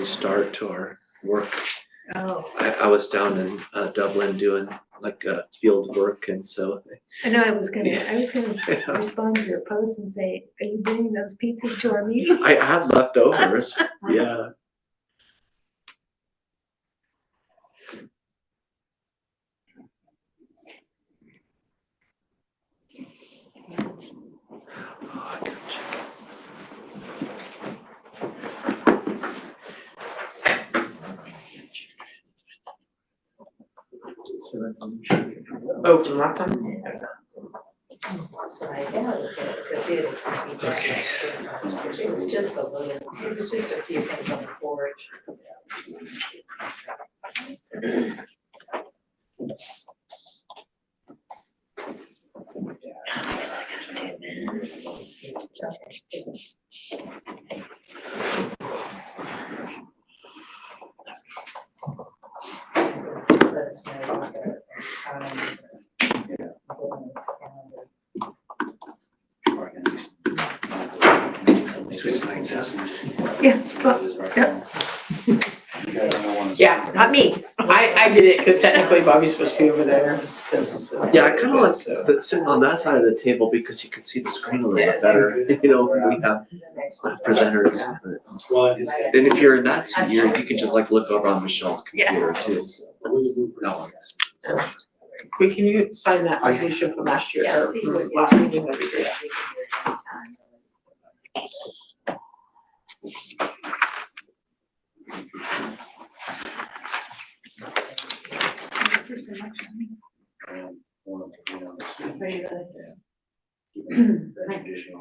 early start to our work. Oh, I was down in Dublin doing like field work, and so I know I was gonna yeah. respond to your post and say, are you bringing those pizzas to our meeting? I had leftovers. Yeah. Oh, I gotta check. Oh, from last time? So I doubt that the bid is gonna be that Okay. much. It was just a little, it was just a few things on the porch. Let us know what the, Switch lights up. Yeah, Yeah, not me. I did it because technically Bobby's supposed to be over there. Yeah, I kind of like sitting on that side of the table because you can see the screen a little bit better. You know, when we have presenters. And if you're in that seat, you can just like look over on Michelle's computer too. So that works. Wait, can you sign that resolution from last year, Yeah, or see from what- last meeting, that'd be great.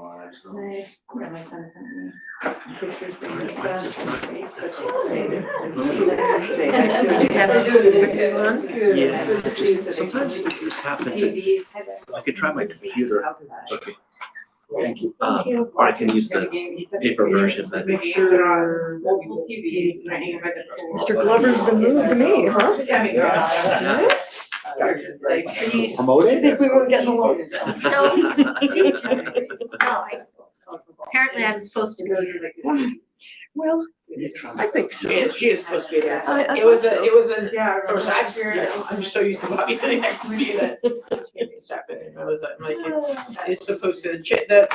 My son sent me pictures of Did Yeah, it just, sometimes this happens. I could try my computer. Okay. Thank you. Or I can use the paper version that makes Picture, multiple TVs, and I hang by the pool. Mr. Glover's been moved to me, huh? Yeah. Promote I it? think we weren't getting along. No, we see each other. No, apparently I'm supposed to be here. Well, I think so. She is supposed to be there. I It was thought so. it was an, or was I here? I'm just so used to Bobby sitting next to me that it's happening. I was like, it's supposed to, the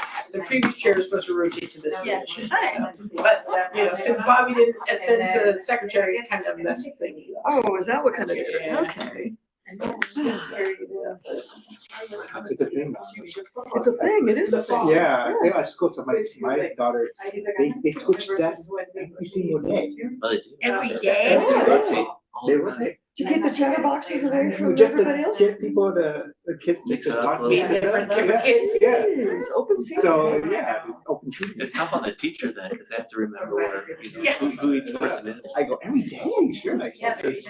previous chair was supposed to rotate to this Yeah. position. So. But, you know, since Bobby didn't ascend to secretary, it kind of messed things up. Oh, is that what kind of did it? Yeah. Okay. It's a thing. It's a thing, it is a thing. Yeah, I think at school, so my daughter, they switch desks every single day. Oh, they do? Every They day? rotate. They rotate. To keep the chatter boxes away from Just to everybody else? get people, the kids to Mix it just up talk a to little each bit. other. Different kids. Yeah. Jeez, open season. So, yeah, it's open season. It's tough on the teacher then, because they have to remember where, you know, who each person is. I go, every day, sure, like,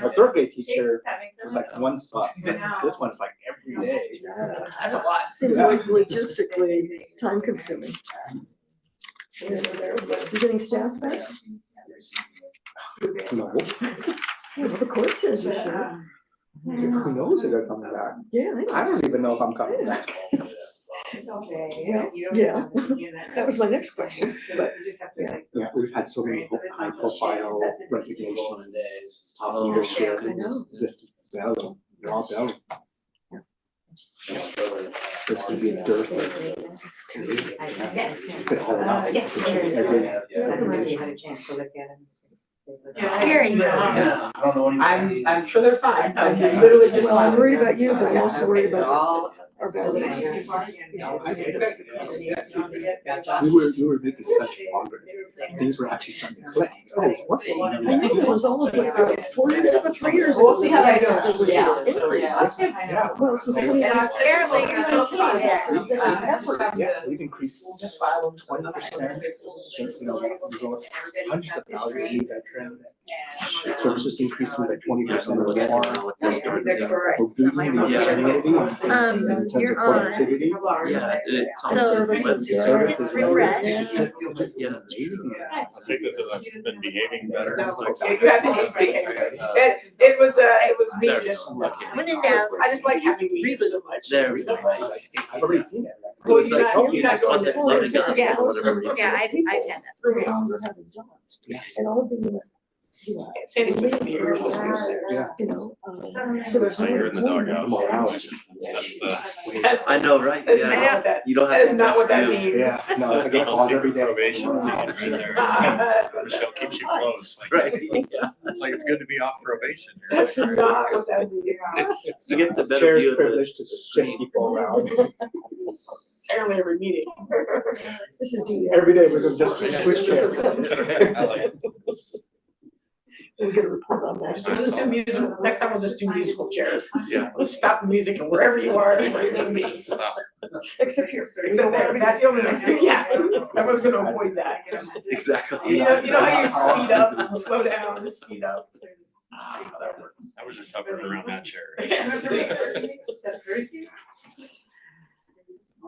our third grade teacher was like one spot, this one's like every day. That's a lot. Seems like logistically time consuming. You getting staff back? No, Yeah, well, the court says you should. who knows if they're coming back? Yeah, I know. I don't even know if I'm coming back. It's okay. Well, yeah. That was my next question, but yeah. Yeah, we've had so many high profile resignations, top Oh, leadership, I know. just sell they're all selling. There's gonna be a dearth of. Yes. It's been hard enough. Yes. Every- I don't know if you had a chance to look at them. Scary. Yeah. I'm sure they're fine. I'm literally just. Well, I'm worried about you, but I'm also worried about All- our veterans. We were making such progress. Things were actually starting to click. Oh, it's working. I know there was all of like 4 years, 3 years ago. We'll see how that goes. There was Yeah. this increase. Yeah. Well, since 2019. Apparently you're supposed to be there. There was effort. Yeah, we've increased 20%. You know, we've got hundreds of thousands of new veterans. Services increasing by 20% or What's more. going on with this darn thing? We're booming the community in terms of You're on. productivity. Yeah, it's on So, the website. Services. refresh. It's just Yeah. amazing. I think this has been behaving better. You have to it was me just looking. When in doubt. I just like having meetings so much. There we go. I've already seen it. Well, It's like, you're you not just going wasn't to- loading up Yeah. or whatever. Yeah, I've had that. No longer having jobs. And all of them, Sandy's supposed to be here, you're supposed to be upstairs. Yeah. You know, so there's. So you're in the doghouse. Morale. That's the. That's I know, right? that's Yeah. not what that, You don't that have is to. not what that that's you. means. Yeah, no, I get calls every day. Probation, so you can be there. Michelle keeps you close. Like, Right, yeah. it's like it's good to be off probation. That's not what that means. You get the better Chair's view of the privilege to shift people around. Apparently every meeting. This is the. Every day we're just switch chairs. I like it. We'll get a report on that. So we'll just do musical, next time we'll just do musical chairs. Yeah. We'll stop the music and wherever you are, is where you're gonna be. Stop. Except here. Except there, that's the only thing, yeah, everyone's gonna avoid that. Exactly. You know how you speed up, slow down, speed up. How that works. I was just hovering around that chair. Yes.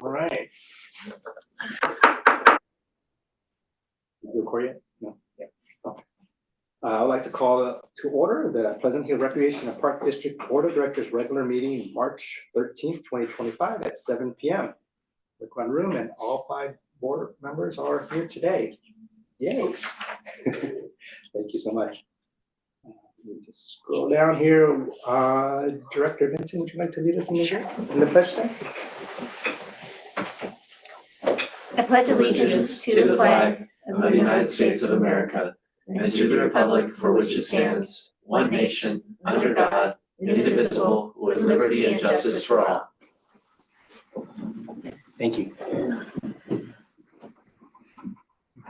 All right. You record yet? No. Yeah. Okay. I would like to call to order the Pleasant Hill Recreation and Park District Board of Directors regular meeting, March 13th, 2025 at 7 p.m. Look one room and all 5 board members are here today. Yay. Thank you so much. Let me just scroll down here. Director Vincent, would you like to lead us in the pledge stand? I pledge allegiance to the flag of the United States of America and to the republic for which it stands, one nation, under God, indivisible, with liberty and justice for all. Thank you.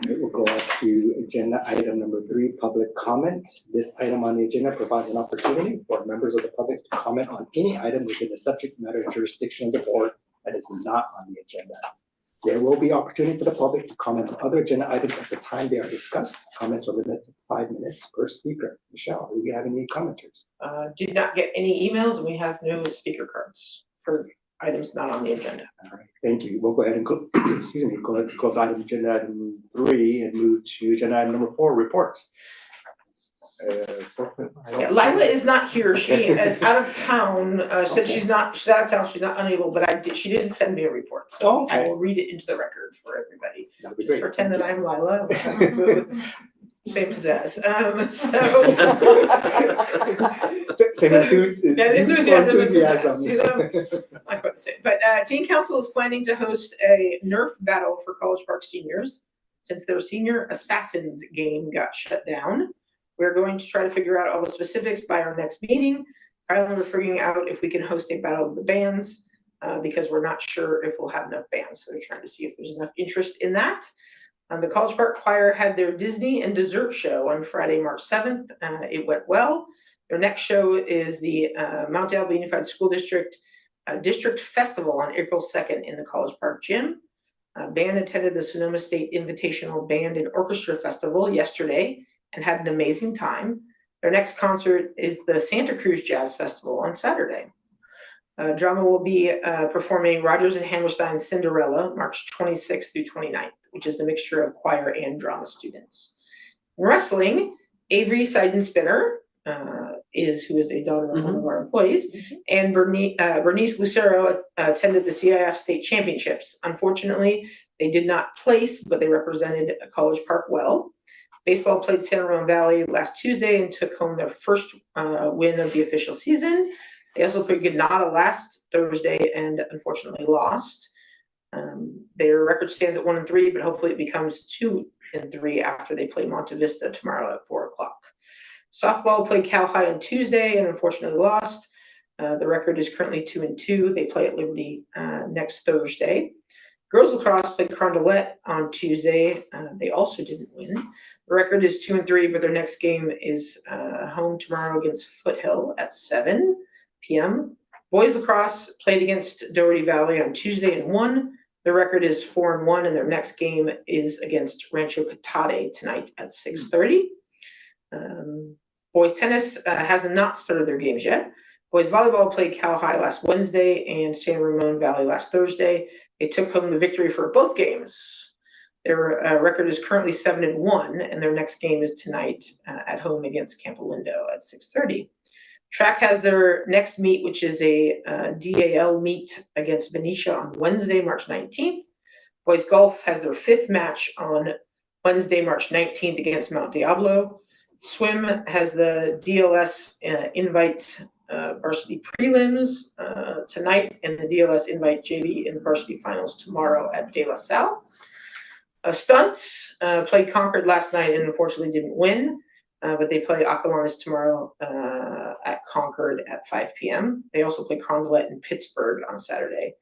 Okay, we'll go on to agenda item number 3, public comment. This item on the agenda provides an opportunity for members of the public to comment on any item within the subject matter and jurisdiction of the board that is not on the agenda. There will be opportunity for the public to comment on other agenda items at the time they are discussed. Comments are limited to 5 minutes per speaker. Michelle, do you have any commenters? Did not get any emails and we have no speaker cards for items not on the agenda. All right, thank you. We'll go ahead and excuse me, go ahead and close item agenda item 3 and move to agenda item number 4, reports. Yeah, Lila is not here. She is out of town. Said she's out of town. She's not unable, but she did send me a report. So Oh, okay. I will read it into the record for everybody. That'd be Just great. pretend that I'm Lila. Same pizzazz. Same Enthusiasm. enthusiasm. You know, not quite the same. But Teen Council is planning to host a Nerf battle for College Park seniors since their senior Assassins game got shut down. We're going to try to figure out all the specifics by our next meeting. Finally, we're figuring out if we can host a battle of the bands because we're not sure if we'll have enough bands. So they're trying to see if there's enough interest in that. The College Park Choir had their Disney and dessert show on Friday, March 7th. It went well. Their next show is the Mount Diablo Unified School District District Festival on April 2nd in the College Park Gym. Band attended the Sonoma State Invitational Band and Orchestra Festival yesterday and had an amazing time. Their next concert is the Santa Cruz Jazz Festival on Saturday. Drama will be performing Rodgers and Hammerstein's Cinderella, March 26th through 29th, which is a mixture of choir and drama students. In wrestling, Avery Seidenspinner, who is a daughter of one of our employees, and Bernice Lucero attended the CIF State Championships. Unfortunately, they did not place, but they represented College Park well. Baseball played San Ramon Valley last Tuesday and took home their first win of the official season. They also played Granada last Thursday and unfortunately lost. Their record stands at 1-3, but hopefully it becomes 2-3 after they play Monte Vista tomorrow at 4 o'clock. Softball played Cal High on Tuesday and unfortunately lost. The record is currently 2-2. They play at Liberty next Thursday. Girls lacrosse played Carondelet on Tuesday. They also didn't win. The record is 2-3, but their next game is home tomorrow against Foothill at 7 p.m. Boys lacrosse played against Doherty Valley on Tuesday and won. The record is 4-1, and their next game is against Rancho Cotade tonight at 6:30. Boys tennis has not started their games yet. Boys volleyball played Cal High last Wednesday and San Ramon Valley last Thursday. They took home the victory for both games. Their record is currently 7-1, and their next game is tonight at home against Campo Lindo at 6:30. Track has their next meet, which is a DAL meet against Benicia on Wednesday, March 19th. Boys golf has their 5th match on Wednesday, March 19th against Mount Diablo. Swim has the DLS invite varsity prelims tonight, and the DLS invite JV in the varsity finals tomorrow at De La Salle. Stunts played Concord last night and unfortunately didn't win, but they play Acalanes tomorrow at Concord at 5 p.m. They also play Carondelet in Pittsburgh on Saturday.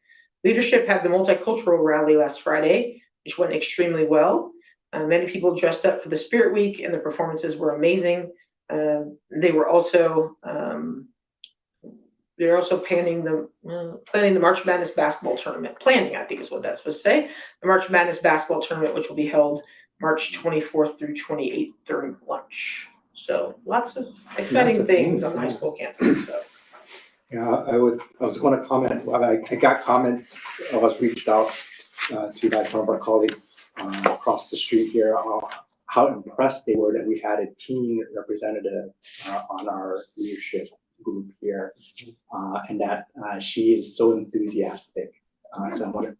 Leadership had the multicultural rally last Friday, which went extremely well. Many people dressed up for the Spirit Week, and the performances were amazing. They were also planning the March Madness basketball tournament. Planning, I think, is what that's supposed to say. The March Madness basketball tournament, which will be held March 24th through 28th during lunch. So lots of exciting things on the high school campus. So. Yeah, I was going to comment. I got comments. I was reached out to by some of our colleagues across the street here how impressed they were that we had a teen representative on our leadership group here, and that she is so enthusiastic. So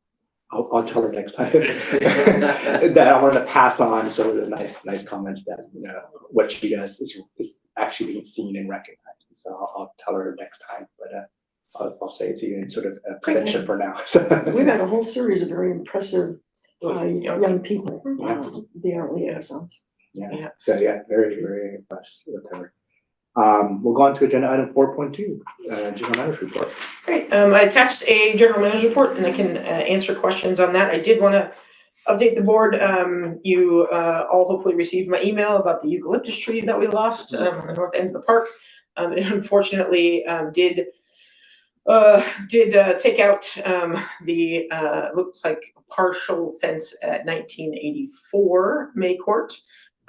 I'll tell her next time that I wanted to pass on some of the nice comments that what she does is actually being seen and recognized. So I'll tell her next time, but I'll say it to you in sort of a prediction for now. We've had a whole series of very impressive young people, the our liaisons. Yeah. So yeah, very, very impressed with her. We'll go on to agenda item 4.2, general manager's report. Great. I attached a general manager's report, and I can answer questions on that. I did want to update the board. You all hopefully received my email about the eucalyptus tree that we lost on the north end of the park. It unfortunately did take out the looks like partial fence at 1984 May Court.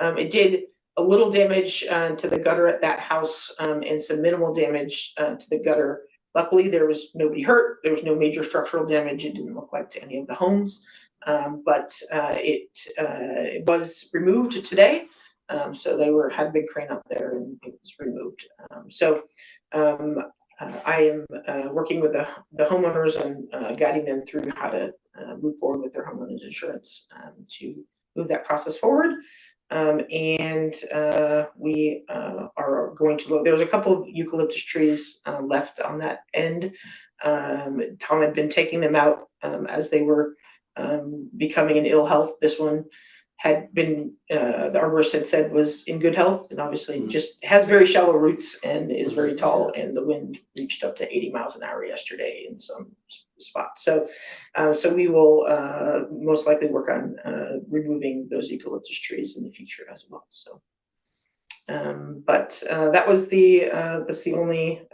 It did a little damage to the gutter at that house and some minimal damage to the gutter. Luckily, there was nobody hurt. There was no major structural damage. It didn't look like to any of the homes, but it was removed today. So they had a big crane up there and it was removed. I am working with the homeowners and guiding them through how to move forward with their homeowners insurance to move that process forward. We are going to look. There was a couple of eucalyptus trees left on that end. Tom had been taking them out as they were becoming in ill health. This one had been, the arborist had said was in good health, and obviously just has very shallow roots and is very tall, and the wind reached up to 80 miles an hour yesterday in some spots. So we will most likely work on removing those eucalyptus trees in the future as well. So, that was that's the only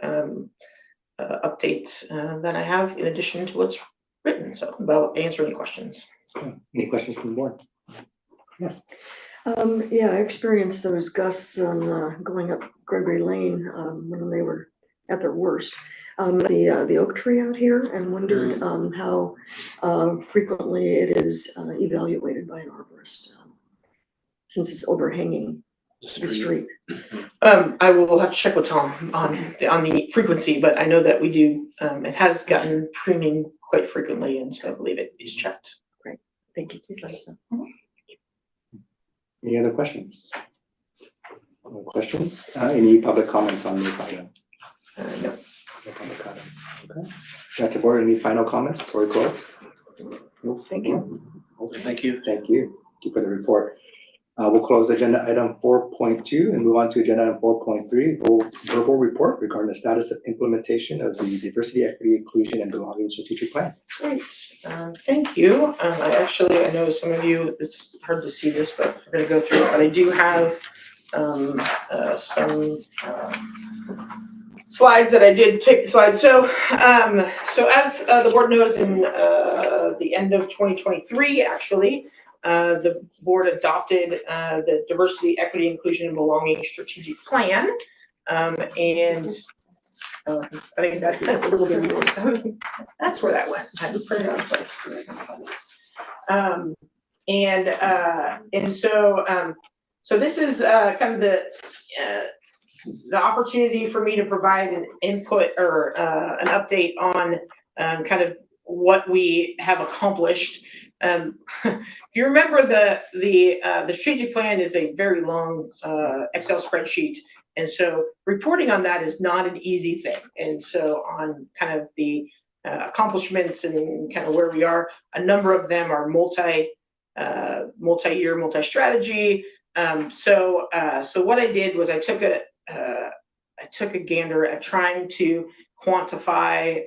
update that I have in addition to what's written. So I'll answer any questions. Any questions from the board? Yes. Yeah, I experienced those gusts on going up Gregory Lane when they were at their worst. The oak tree out here, and wondered how frequently it is evaluated by an arborist since it's overhanging the street. I will have to check with Tom on the frequency, but I know that we do. It has gotten pruning quite frequently, and so I believe it is checked. Great, thank you. Please let us know. Any other questions? No questions? Any public comments on this item? No. No public comment. Okay. Dr. Board, any final comments before we close? Nope. Thank you. Okay. Thank you. Thank you. Thank you for the report. We'll close agenda item 4.2 and move on to agenda item 4.3, verbal report regarding the status of implementation of the Diversity, Equity, Inclusion, and Belonging Strategic Plan. Great. Thank you. I know some of you, it's hard to see this, but we're going to go through it. But I do have some slides that I did take the slides. So as the board knows, in the end of 2023, actually, the board adopted the Diversity, Equity, Inclusion, and Belonging Strategic Plan. I think that's a little bit more. That's where that went. I had to print it out. So this is kind of the opportunity for me to provide an input or an update on kind of what we have accomplished if you remember the strategic plan is a very long Excel spreadsheet. And so reporting on that is not an easy thing. And so on kind of the accomplishments and kind of where we are, a number of them are multi-year, multi-strategy. So what I did was I took a gander at trying to quantify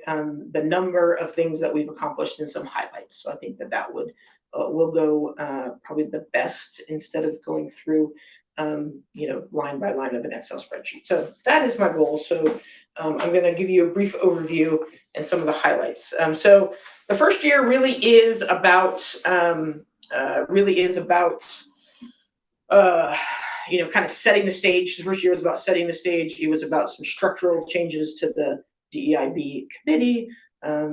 the number of things that we've accomplished in some highlights. So I think that will go probably the best instead of going through line by line of an Excel spreadsheet. So that is my goal. So I'm going to give you a brief overview and some of the highlights. So the first year really is about kind of setting the stage. The first year was about setting the stage. It was about some structural changes to the DEIB committee,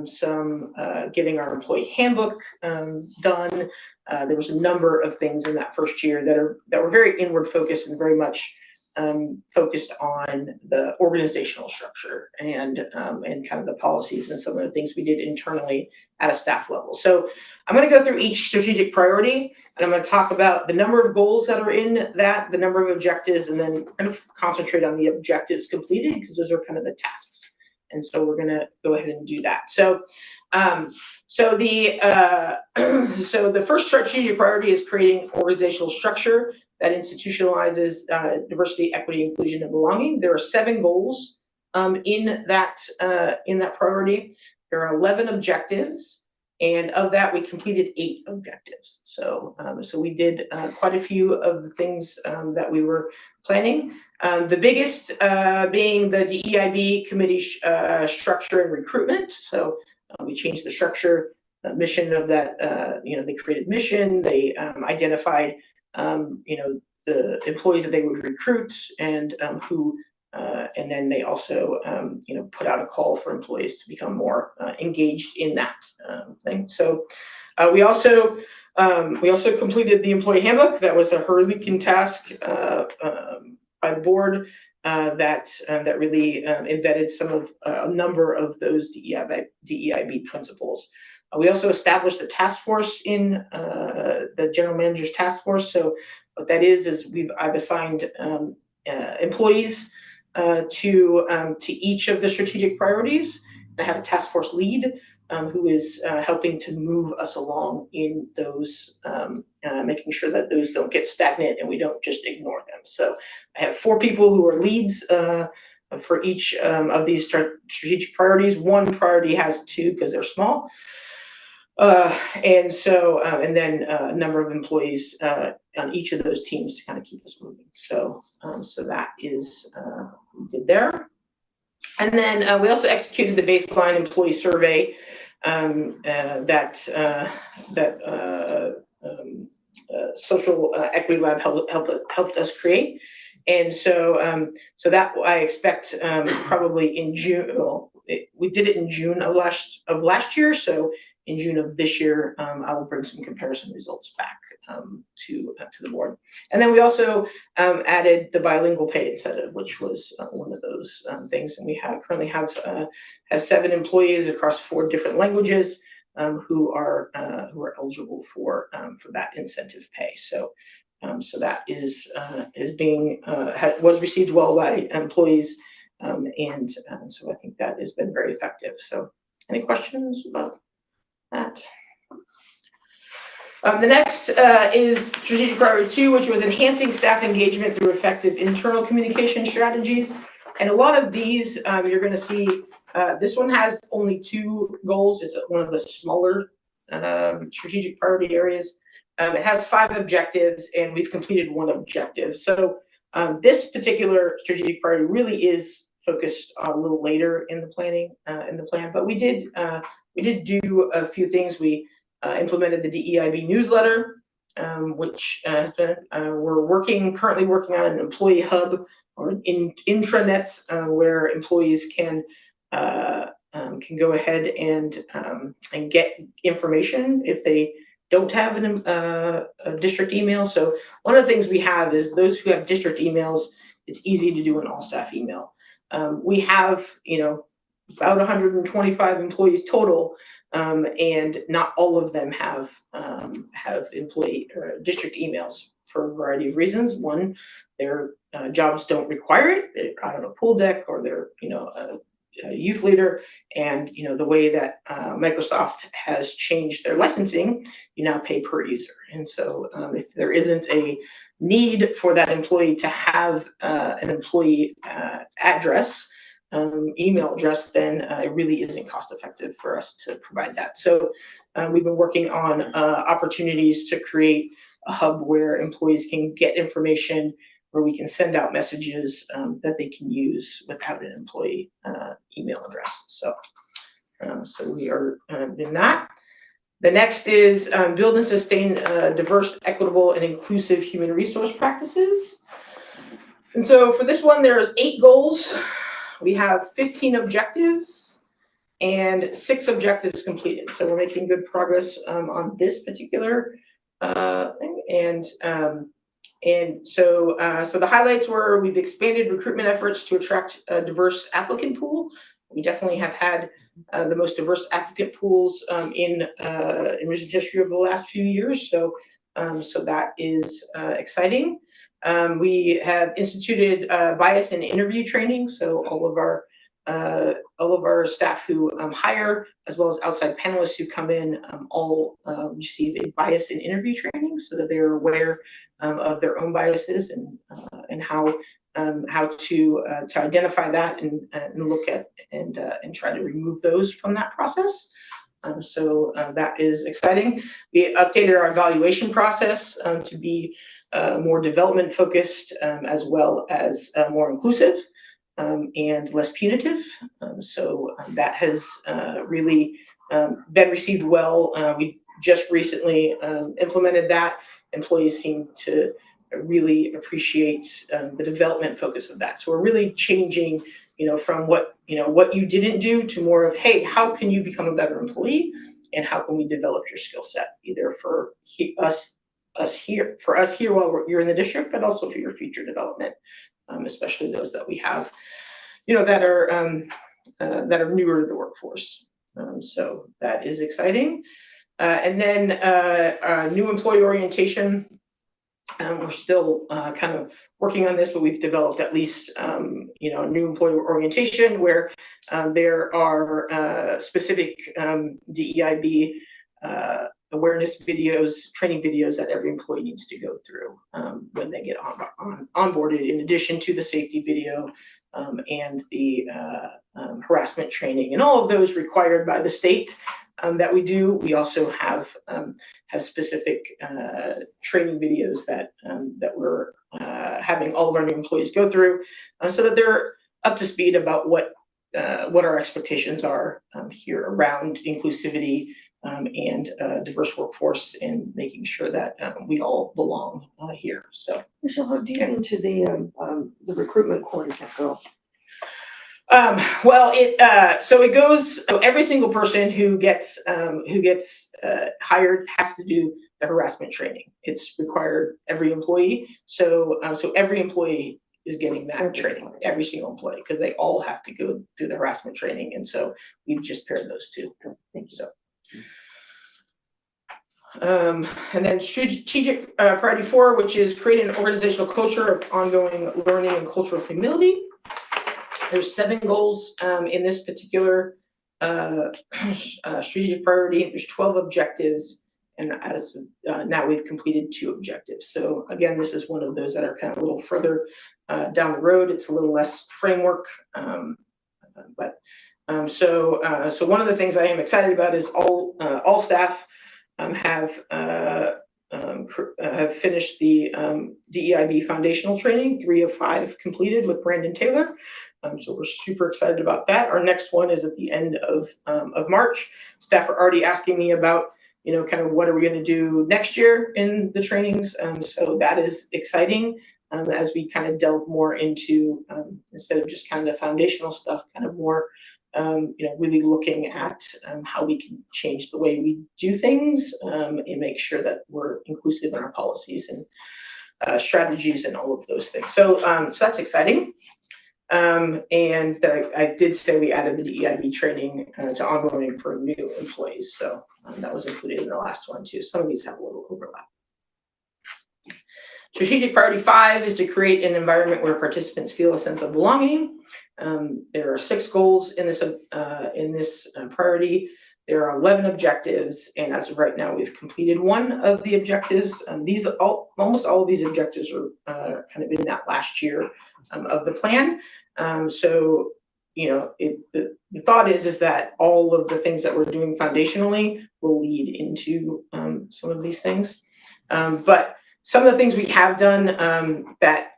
some getting our employee handbook done. There was a number of things in that first year that were very inward focused and very much focused on the organizational structure and kind of the policies and some of the things we did internally at a staff level. So I'm going to go through each strategic priority, and I'm going to talk about the number of goals that are in that, the number of objectives, and then kind of concentrate on the objectives completed because those are kind of the tasks. And so we're going to go ahead and do that. So the first strategic priority is creating organizational structure that institutionalizes diversity, equity, inclusion, and belonging. There are 7 goals in that priority. There are 11 objectives, and of that, we completed 8 objectives. So we did quite a few of the things that we were planning. The biggest being the DEIB committee structure and recruitment. So we changed the structure, mission of that. They created mission. They identified the employees that they would recruit and and then they also put out a call for employees to become more engaged in that thing. So we also completed the employee handbook. That was a Herculean task by the board that really embedded a number of those DEIB principles. We also established a task force in the general manager's task force. So what that is I've assigned employees to each of the strategic priorities. I have a task force lead who is helping to move us along in those, making sure that those don't get stagnant and we don't just ignore them. So I have 4 people who are leads for each of these strategic priorities. One priority has 2 because they're small. And then a number of employees on each of those teams to kind of keep us moving. So that is what we did there. And then we also executed the baseline employee survey that Social Equity Lab helped us create. And so that I expect probably in June. Well, we did it in June of last year. So in June of this year, I will bring some comparison results back to the board. And then we also added the bilingual pay incentive, which was one of those things. And we currently have 7 employees across 4 different languages who are eligible for that incentive pay. So that was received well by employees, and so I think that has been very effective. So any questions about that? The next is strategic priority 2, which was enhancing staff engagement through effective internal communication strategies. And a lot of these you're going to see. This one has only 2 goals. It's one of the smaller strategic priority areas. It has 5 objectives, and we've completed 1 objective. So this particular strategic priority really is focused a little later in the plan. But we did do a few things. We implemented the DEIB newsletter, which has been we're currently working on an employee hub or an intranet where employees can go ahead and get information if they don't have a district email. So one of the things we have is those who have district emails, it's easy to do an all staff email. We have about 125 employees total, And not all of them have employee or district emails for a variety of reasons. One, their jobs don't require it. They're out on a pool deck, or they're a youth leader, and the way that Microsoft has changed their licensing, you now pay per user. And so if there isn't a need for that employee to have an employee address, email address, then it really isn't cost effective for us to provide that. So we've been working on opportunities to create a hub where employees can get information, where we can send out messages that they can use without an employee email address. So we are in that. The next is build and sustain diverse, equitable, and inclusive human resource practices. And so for this one, there's 8 goals. We have 15 objectives and 6 objectives completed. So we're making good progress on this particular thing. And so the highlights were: we've expanded recruitment efforts to attract a diverse applicant pool. We definitely have had the most diverse applicant pools in recent history over the last few years. So that is exciting. We have instituted bias and interview training. So all of our staff who hire, as well as outside panelists who come in, all receive a bias and interview training, so that they're aware of their own biases and how to identify that and look at and try to remove those from that process. So that is exciting. We updated our evaluation process to be more development focused, as well as more inclusive and less punitive. So that has really been received well. We just recently implemented that. Employees seem to really appreciate the development focus of that. So we're really changing, from what you didn't do to more of, hey, how can you become a better employee, and how can we develop your skill set, either for us here while you're in the district, but also for your future development, especially those that we have, that are newer to the workforce. So that is exciting. And then new employee orientation. We're still kind of working on this, but we've developed at least a new employee orientation where there are specific DEIB awareness videos, training videos that every employee needs to go through when they get onboarded, in addition to the safety video and the harassment training, and all of those required by the state that we do. We also have specific training videos that we're having all of our new employees go through, so that they're up to speed about what our expectations are here around inclusivity and diverse workforce, and making sure that we all belong here. So, Michelle, how deep into the recruitment core does that go? Well, it goes. So every single person who gets hired has to do the harassment training. It's required every employee. So every employee is getting that training. Every single employee, because they all have to go through the harassment training. And so we've just paired those two. Thank you. So. And then strategic priority 4, which is creating an organizational culture of ongoing learning and cultural humility. There's 7 goals in this particular strategic priority. There's 12 objectives, and as now we've completed 2 objectives. So again, this is one of those that are kind of a little further down the road. It's a little less framework, so one of the things I am excited about is all staff have finished the DEIB foundational training, 3 of 5 completed with Brandon Taylor. So we're super excited about that. Our next one is at the end of March. Staff are already asking me about, kind of what are we going to do next year in the trainings. So that is exciting as we kind of delve more into, instead of just kind of the foundational stuff, kind of more, really looking at how we can change the way we do things and make sure that we're inclusive in our policies and strategies and all of those things. So that's exciting. And I did say we added the DEIB training to onboarding for new employees, so that was included in the last one too. Some of these have a little overlap. Strategic priority 5 is to create an environment where participants feel a sense of belonging. There are 6 goals in this priority. There are 11 objectives, and as of right now, we've completed 1 of the objectives. Almost all of these objectives are kind of in that last year of the plan. So, you know, the thought is that all of the things that we're doing foundationally will lead into some of these things. But some of the things we have done that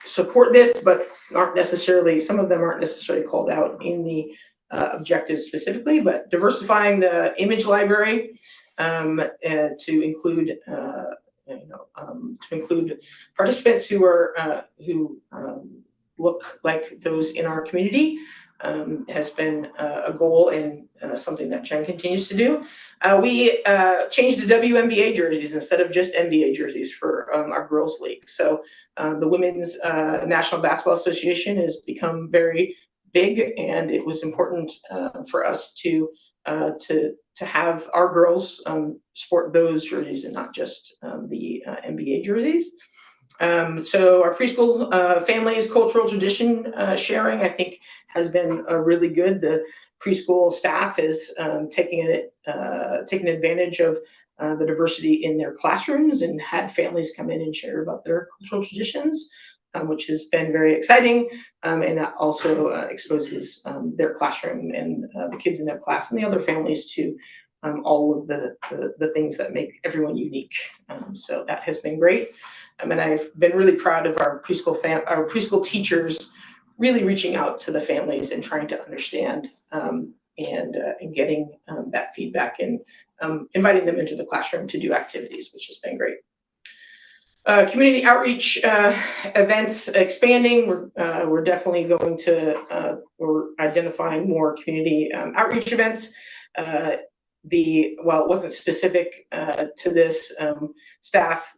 support this, but some of them aren't necessarily called out in the objectives specifically, but diversifying the image library to include participants who look like those in our community has been a goal and something that Jen continues to do. We changed the WNBA jerseys instead of just NBA jerseys for our girls' league. So the Women's National Basketball Association has become very big, and it was important for us to have our girls sport those jerseys and not just the NBA jerseys. So our preschool families cultural tradition sharing, I think, has been really good. The preschool staff is taking advantage of the diversity in their classrooms and had families come in and share about their cultural traditions, which has been very exciting, and that also exposes their classroom and the kids in their class and the other families to all of the things that make everyone unique. So that has been great. And I've been really proud of our preschool teachers really reaching out to the families and trying to understand and getting that feedback and inviting them into the classroom to do activities, which has been great. Community outreach events expanding. We're definitely going to, we're identifying more community outreach events. While it wasn't specific to this staff,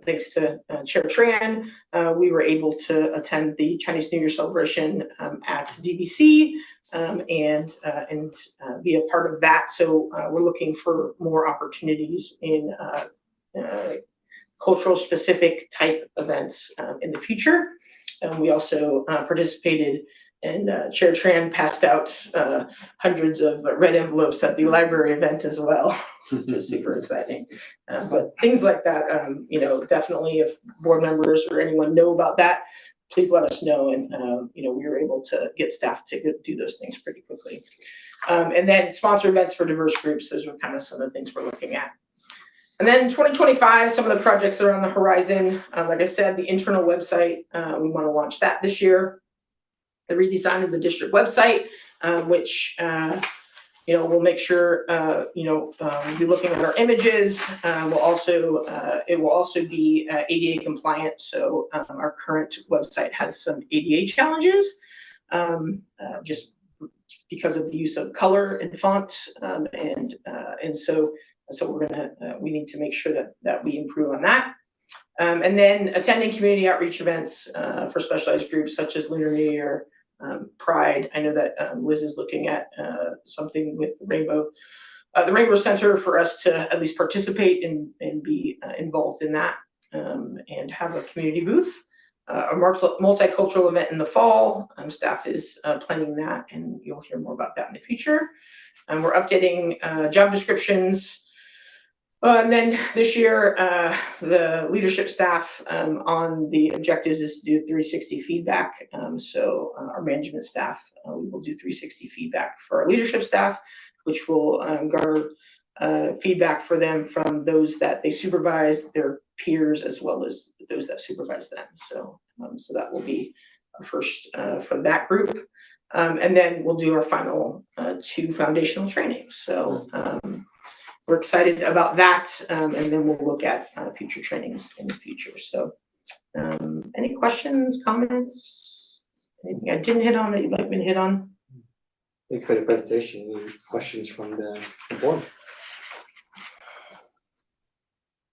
thanks to Chair Tran, we were able to attend the Chinese New Year celebration at DBC and be a part of that. So we're looking for more opportunities in cultural specific type events in the future. We also participated, and Chair Tran passed out hundreds of red envelopes at the library event as well, which was super exciting. But things like that, definitely if board members or anyone know about that, please let us know. And, we were able to get staff to do those things pretty quickly. And then sponsor events for diverse groups. Those were kind of some of the things we're looking at. And then 2025, some of the projects that are on the horizon. Like I said, the internal website, we want to launch that this year. The redesign of the district website, which we'll make sure we'll be looking at our images. It will also be ADA compliant. So our current website has some ADA challenges, just because of the use of color and font, and so we need to make sure that we improve on that. And then attending community outreach events for specialized groups such as Lunar New Year, Pride. I know that Liz is looking at something with the Rainbow Center for us to at least participate and be involved in that, and have a community booth. A multicultural event in the fall. Staff is planning that, and you'll hear more about that in the future. And we're updating job descriptions. And then this year, the leadership staff on the objectives is to do 360 feedback. So our management staff, we will do 360 feedback for our leadership staff, which will garner feedback for them from those that they supervise, their peers, as well as those that supervise them. So that will be our first for that group. And then we'll do our final 2 foundational trainings. So we're excited about that, and then we'll look at future trainings in the future. So any questions, comments, anything I didn't hit on that you'd like me to hit on? Thank you for the presentation. Any questions from the board?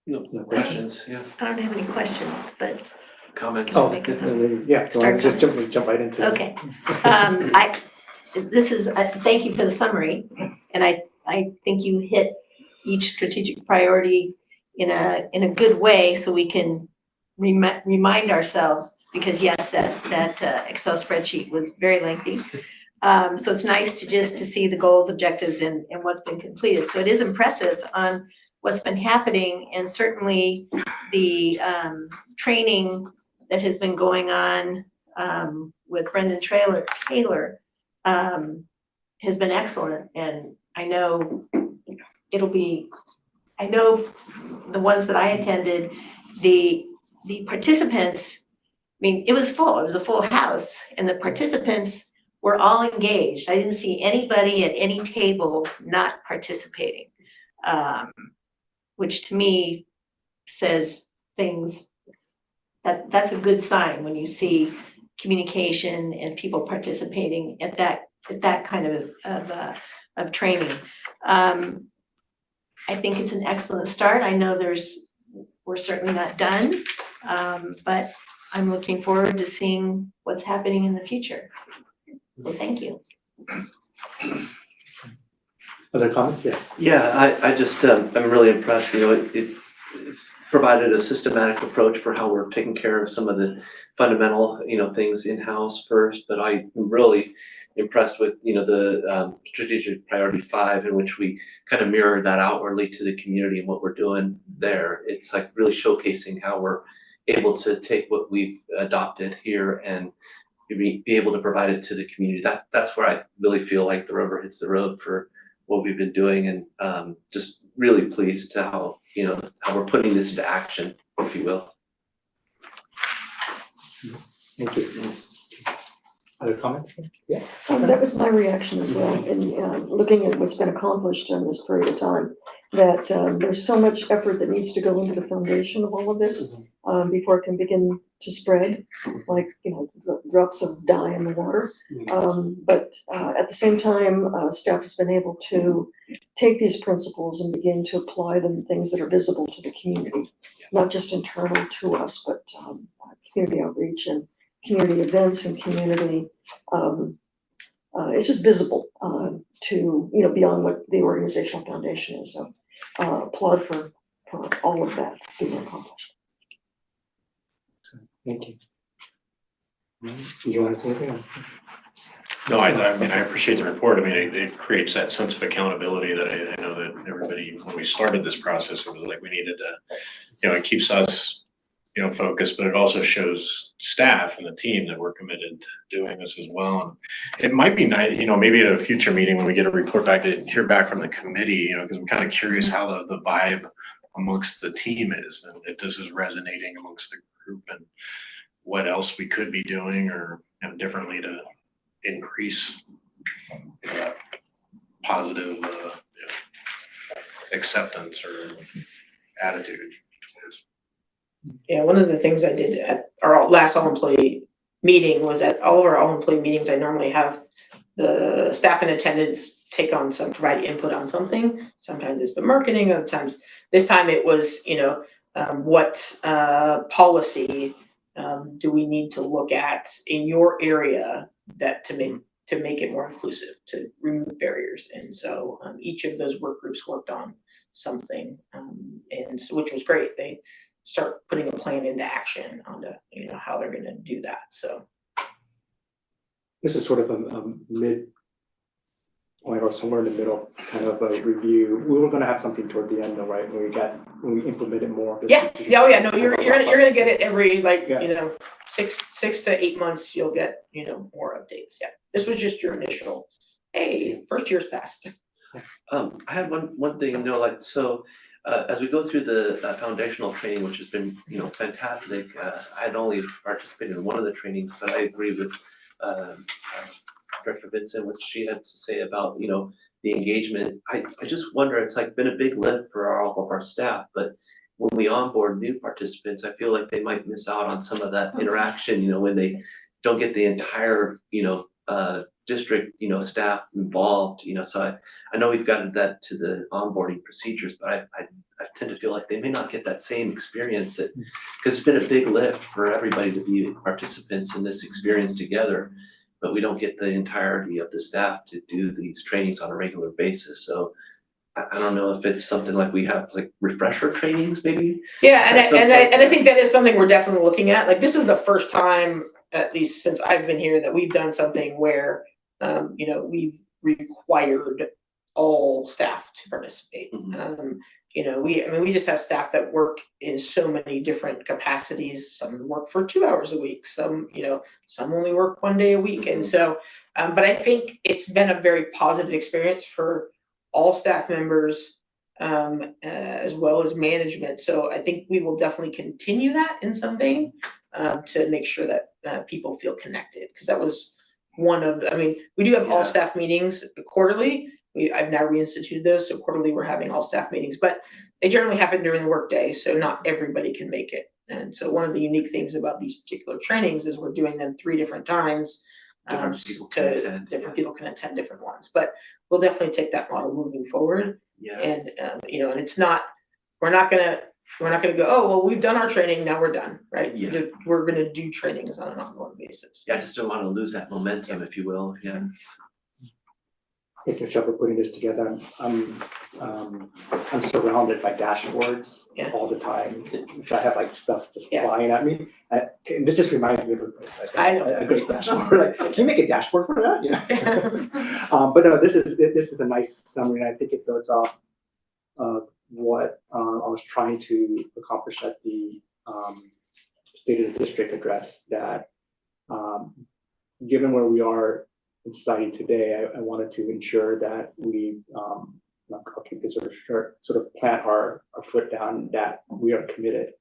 No questions, yeah. I don't have any questions, but Comments? Oh, Make a yeah, so I Start just jump right into it. Okay. This is, thank you for the summary, and I think you hit each strategic priority in a good way, so we can remind ourselves, because yes, that Excel spreadsheet was very lengthy. So it's nice to see the goals, objectives, and what's been completed. So it is impressive on what's been happening, and certainly the training that has been going on with Brendan Taylor has been excellent, and I know the ones that I attended, the participants, I mean, it was a full house, and the participants were all engaged. I didn't see anybody at any table not participating, which to me says things that's a good sign when you see communication and people participating at that kind of training. I think it's an excellent start. I know we're certainly not done, but I'm looking forward to seeing what's happening in the future. So thank you. Other comments? Yes. Yeah, I just, I'm really impressed, you know, it's provided a systematic approach for how we're taking care of some of the fundamental, you know, things in-house first, but I'm really impressed with, you know, the strategic priority 5, in which we kind of mirror that outwardly to the community and what we're doing there. It's like really showcasing how we're able to take what we've adopted here and be able to provide it to the community. That's where I really feel like the rubber hits the road for what we've been doing, and just really pleased to how we're putting this into action, if you will. Thank you. Other comments? Yeah. That was my reaction as well, in looking at what's been accomplished in this period of time, that there's so much effort that needs to go into the foundation of all of this before it can begin to spread, like, you know, drops of dye in the water. But at the same time, staff has been able to take these principles and begin to apply them to things that are visible to the community, not just internal to us, but community outreach and community events and community. It's just visible to, you know, beyond what the organizational foundation is. So applaud for all of that being accomplished. Thank you. Do you want to say anything? No, I mean, I appreciate the report. I mean, it creates that sense of accountability that I know that everybody, when we started this process, it was like we needed to, you know, it keeps us, you know, focused, but it also shows staff and the team that we're committed to doing this as well. And it might be nice, you know, maybe at a future meeting when we get a report back, to hear back from the committee, you know, because I'm kind of curious how the vibe amongst the team is, and if this is resonating amongst the group, and what else we could be doing or, you know, differently to increase positive acceptance or attitude. Yeah, one of the things I did at our last all-employee meeting was at all of our all-employee meetings, I normally have the staff in attendance provide input on something. Sometimes it's been marketing, other times, this time it was, you know, what policy do we need to look at in your area that to make it more inclusive, to remove barriers. And so each of those work groups worked on something, and so, which was great. They start putting a plan into action on you know, how they're going to do that. So This is sort of a mid point or somewhere in the middle kind of a review. We were going to have something toward the end, though, right? When we implemented more of this. yeah, oh yeah, no, you're gonna get it every, like, Yeah. you know, six to 8 months. You'll get, you know, more updates. Yeah, this was just your initial. Hey, first year's passed. I had one thing, you know, like, so as we go through the foundational training, which has been, you know, fantastic. I had only participated in one of the trainings, but I agree with Director Vincent, what she had to say about, you know, the engagement. I just wonder, it's like been a big lift for all of our staff, but when we onboard new participants, I feel like they might miss out on some of that interaction, you know, when they don't get the entire, you know, district, staff involved, so I know we've gotten that to the onboarding procedures, but I tend to feel like they may not get that same experience because it's been a big lift for everybody to be participants in this experience together, but we don't get the entirety of the staff to do these trainings on a regular basis, so I don't know if it's something like we have like refresher trainings maybe. Yeah, and At some I point. think that is something we're definitely looking at. Like, this is the first time, at least since I've been here, that we've done something where, we've required all staff to participate. Mhm. We just have staff that work in so many different capacities. Some work for 2 hours a week, some only work 1 day a week. And so, but I think it's been a very positive experience for all staff members, as well as management. So I think we will definitely continue that in some vein, to make sure that people feel connected, because that was one of we do have all Yeah. staff meetings quarterly. I've now reinstituted those, so quarterly we're having all staff meetings, but they generally happen during the workday, so not everybody can make it. And so one of the unique things about these particular trainings is we're doing them 3 different times. Different people can attend, Different yeah. people can attend different ones, but we'll definitely take that model moving forward. Yeah, And and it's not, we're not gonna go, oh, well, we've done our training, now we're done, right? Yeah. We're gonna do trainings on an ongoing basis. I just don't want to lose that momentum, if you will, yeah. Thank you, Michelle, for putting this together. I'm surrounded by dashboards Yeah. all the time. So I have like stuff just Yeah. flying at me. And this just reminds me of like I know. a great dashboard. Like, can you make a dashboard for that? But no, this is a nice summary, and I think it builds off of what I was trying to accomplish at the State of the District address. That given where we are in society today, I wanted to ensure that we, I'll keep this sort of plant our foot down, that we are committed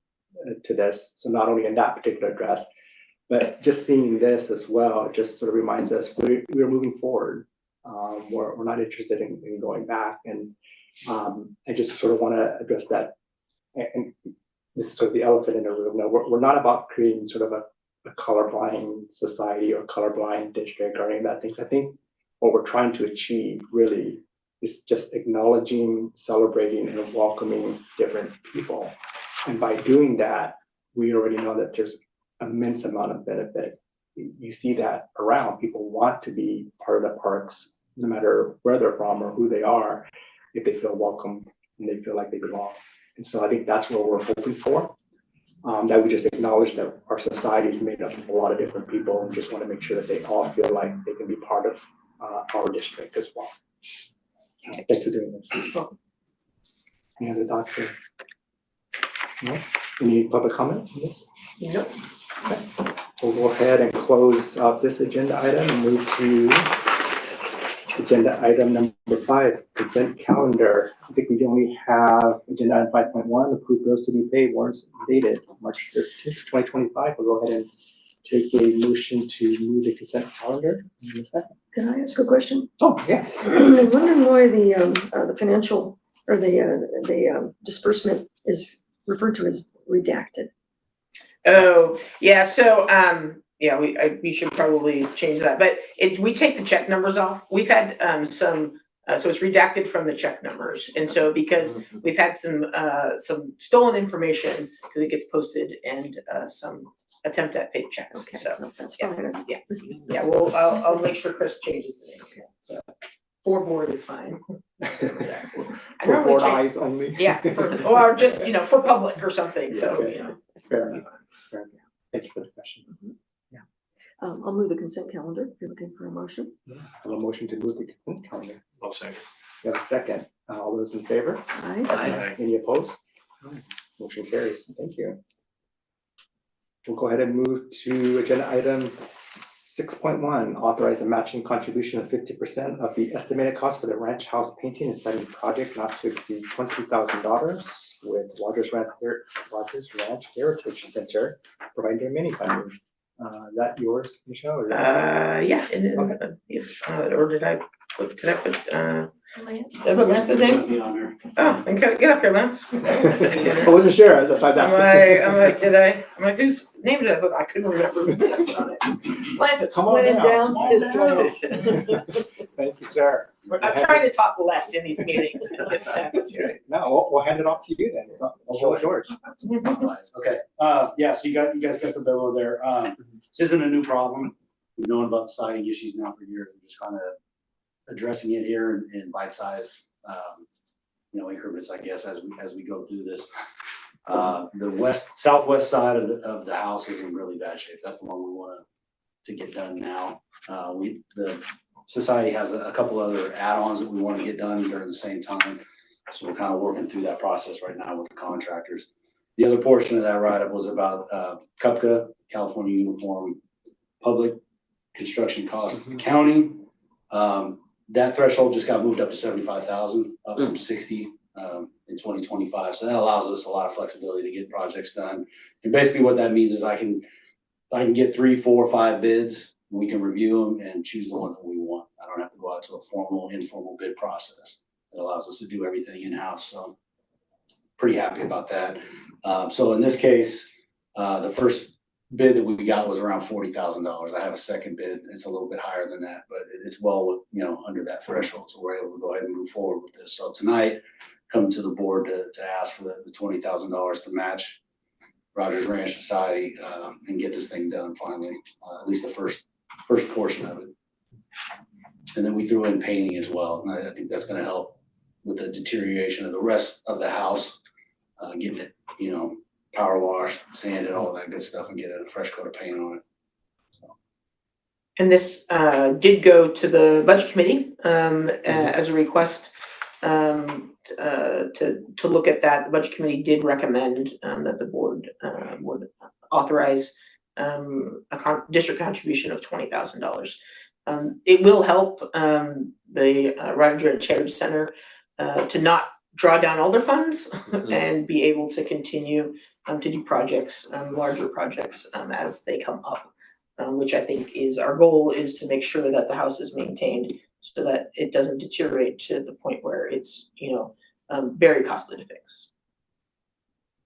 to this. So not only in that particular address, but just seeing this as well, it just sort of reminds us we're moving forward. We're not interested in going back, and I just sort of want to address that. And this is sort of the elephant in the room. No, we're not about creating sort of a colorblind society or colorblind district or any of that things. I think what we're trying to achieve really is just acknowledging, celebrating, and welcoming different people. And by doing that, we already know that there's immense amount of benefit. You see that around. People want to be part of the parks, no matter where they're from or who they are, if they feel welcome and they feel like they belong. And so I think that's what we're hoping for. That we just acknowledge that our society is made up of a lot of different people, and just want to make sure that they all feel like they can be part of our district as well. Thanks for doing this. Any other thoughts? No? Any public comment on this? Nope. Okay. We'll go ahead and close out this agenda item and move to agenda item number 5, consent calendar. I think we only have agenda item 5.1, approved bills to be paid, warrants dated March 13th, 2025. We'll go ahead and take a motion to move the consent calendar in a second. Can I ask a question? Oh, yeah. I'm wondering why the financial or the disbursement is referred to as redacted. Oh, yeah, so, we should probably change that, but we take the check numbers off. We've had, so it's redacted from the check numbers. And so because we've had some stolen information, because it gets posted, and, some attempt at fake checks, Okay, so. no, that's yeah, fine. Yeah, well, I'll make sure Chris changes the name, so. For board is fine. I For normally board change- eyes only. Yeah, or just, for public or something, so, Okay. Fair enough. Fair enough. Thank you for the question. I'll move the consent calendar if you're looking for a motion. I have a motion to move the consent calendar. I'll second. We have a second. All those in favor? Aye. Aye. Any opposed? Motion carries. Thank you. We'll go ahead and move to agenda item 6.1, authorize a matching contribution of 50% of the estimated cost for the ranch house painting and siding project not to exceed $20,000 with Rogers Ranch Heritage Center providing their mini funding. Is that yours, Michelle? Or yeah, and then, Okay. if, or did I Can I put, did I put Lance's name? Oh, then get up here, Lance. I wasn't sure, that's why I was asking. I'm like, whose name did I put? I couldn't remember whose name was on it. It's Lance's. Come on When in down, doubt, come on it's down. Lance. Thank you, sir. I'm trying to talk less in these meetings. It's good. No, we'll hand it off to you then. It's all yours. Okay, yeah, so you guys got the bill over there. This isn't a new problem. We've known about the siding issues now for years. We're just kind of addressing it here in bite size, increments, I guess, as we go through this. The southwest side of the house is in really bad shape. That's the one we want to get done now. The society has a couple other add-ons that we want to get done during the same time. So we're kind of working through that process right now with the contractors. The other portion of that write-up was about CUPCA, California Uniform Public Construction Cost Accounting. That threshold just got moved up to 75,000, up from 60 in 2025. So that allows us a lot of flexibility to get projects done. And basically what that means is I can get 3, 4, 5 bids. We can review them and choose the one that we want. I don't have to go out to a formal, informal bid process. It allows us to do everything in-house. So pretty happy about that. So in this case, the first bid that we got was around $40,000. I have a second bid. It's a little bit higher than that, but it's well, under that threshold. So we're able to go ahead and move forward with this. So tonight, come to the board to ask for the $20,000 to match Rogers Ranch Society and get this thing done finally, at least the first portion of it. And then we threw in painting as well. And I think that's going to help with the deterioration of the rest of the house, getting it, power wash, sanded, all that good stuff, and get a fresh coat of paint on it. So. And this did go to the budget committee as a request to look at that. The budget committee did recommend that the board would authorize a district contribution of $20,000. It will help the Rogers Ranch Heritage Center to not draw down all their funds and be able to continue to do projects, larger projects as they come up, which I think is our goal, is to make sure that the house is maintained so that it doesn't deteriorate to the point where it's, very costly to fix.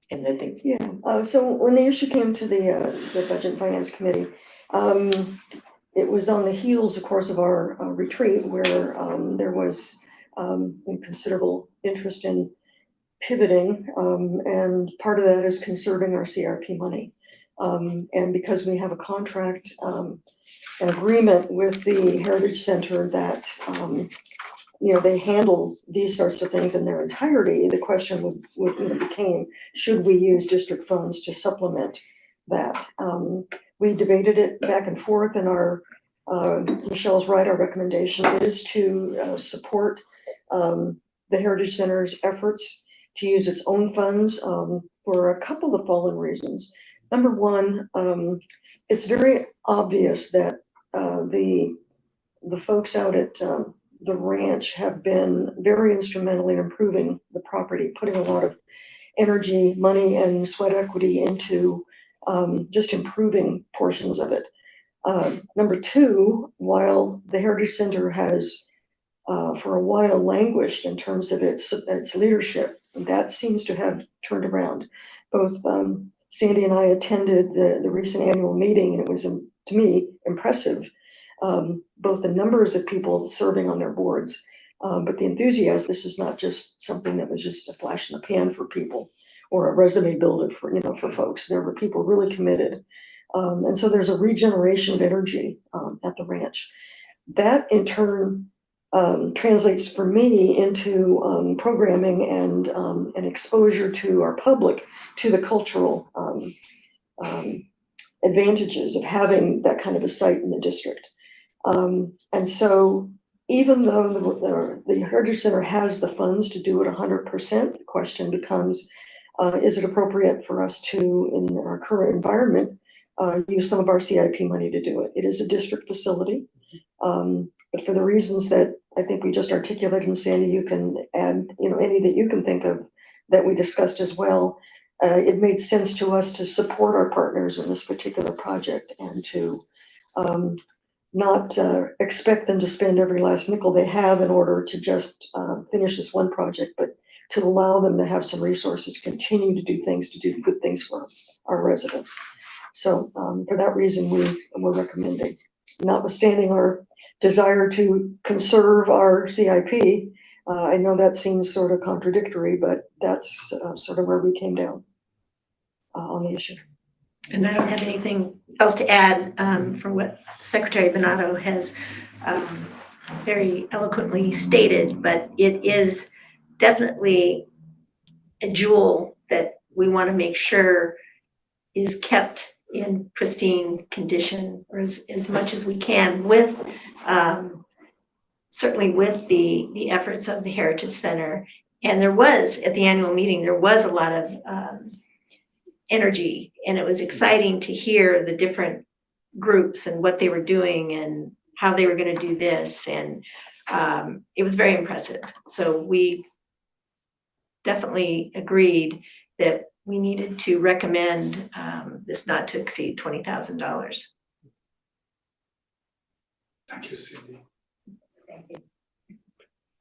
And I think. Yeah, so when the issue came to the Budget and Finance Committee, it was on the heels, of course, of our retreat where there was considerable interest in pivoting, and part of that is conserving our CRP money. And because we have a contract, an agreement with the Heritage Center that, they handle these sorts of things in their entirety, the question became, should we use district funds to supplement that? We debated it back and forth, and Michelle's right, our recommendation is to support the Heritage Center's efforts to use its own funds for a couple of following reasons. Number one, it's very obvious that the folks out at the ranch have been very instrumental in improving the property, putting a lot of energy, money, and sweat equity into just improving portions of it. Number two, while the Heritage Center has for a while languished in terms of its leadership, that seems to have turned around. Both Sandy and I attended the recent annual meeting, and it was, to me, impressive. Both the numbers of people serving on their boards, but the enthusiasm. This is not just something that was just a flash in the pan for people or a resume builder for folks. There were people really committed. And so there's a regeneration of energy at the ranch. That in turn translates for me into programming and exposure to our public to the cultural advantages of having that kind of a site in the district. And so even though the Heritage Center has the funds to do it 100%, the question becomes, is it appropriate for us to, in our current environment, use some of our CIP money to do it? It is a district facility, but for the reasons that I think we just articulated, and Sandy, you can add, any that you can think of that we discussed as well, it made sense to us to support our partners in this particular project and to not expect them to spend every last nickel they have in order to just finish this one project, but to allow them to have some resources to continue to do good things for our residents. So for that reason, we're recommending, notwithstanding our desire to conserve our CIP. I know that seems sort of contradictory, but that's sort of where we came down on the issue. And I don't have anything else to add from what Secretary Donato has very eloquently stated, but it is definitely a jewel that we want to make sure is kept in pristine condition, or as much as we can, with certainly with the efforts of the Heritage Center. And there was, at the annual meeting, there was a lot of energy, and it was exciting to hear the different groups and what they were doing and how they were going to do this, and it was very impressive. So we definitely agreed that we needed to recommend this not to exceed $20,000. Thank you, Cindy. Thank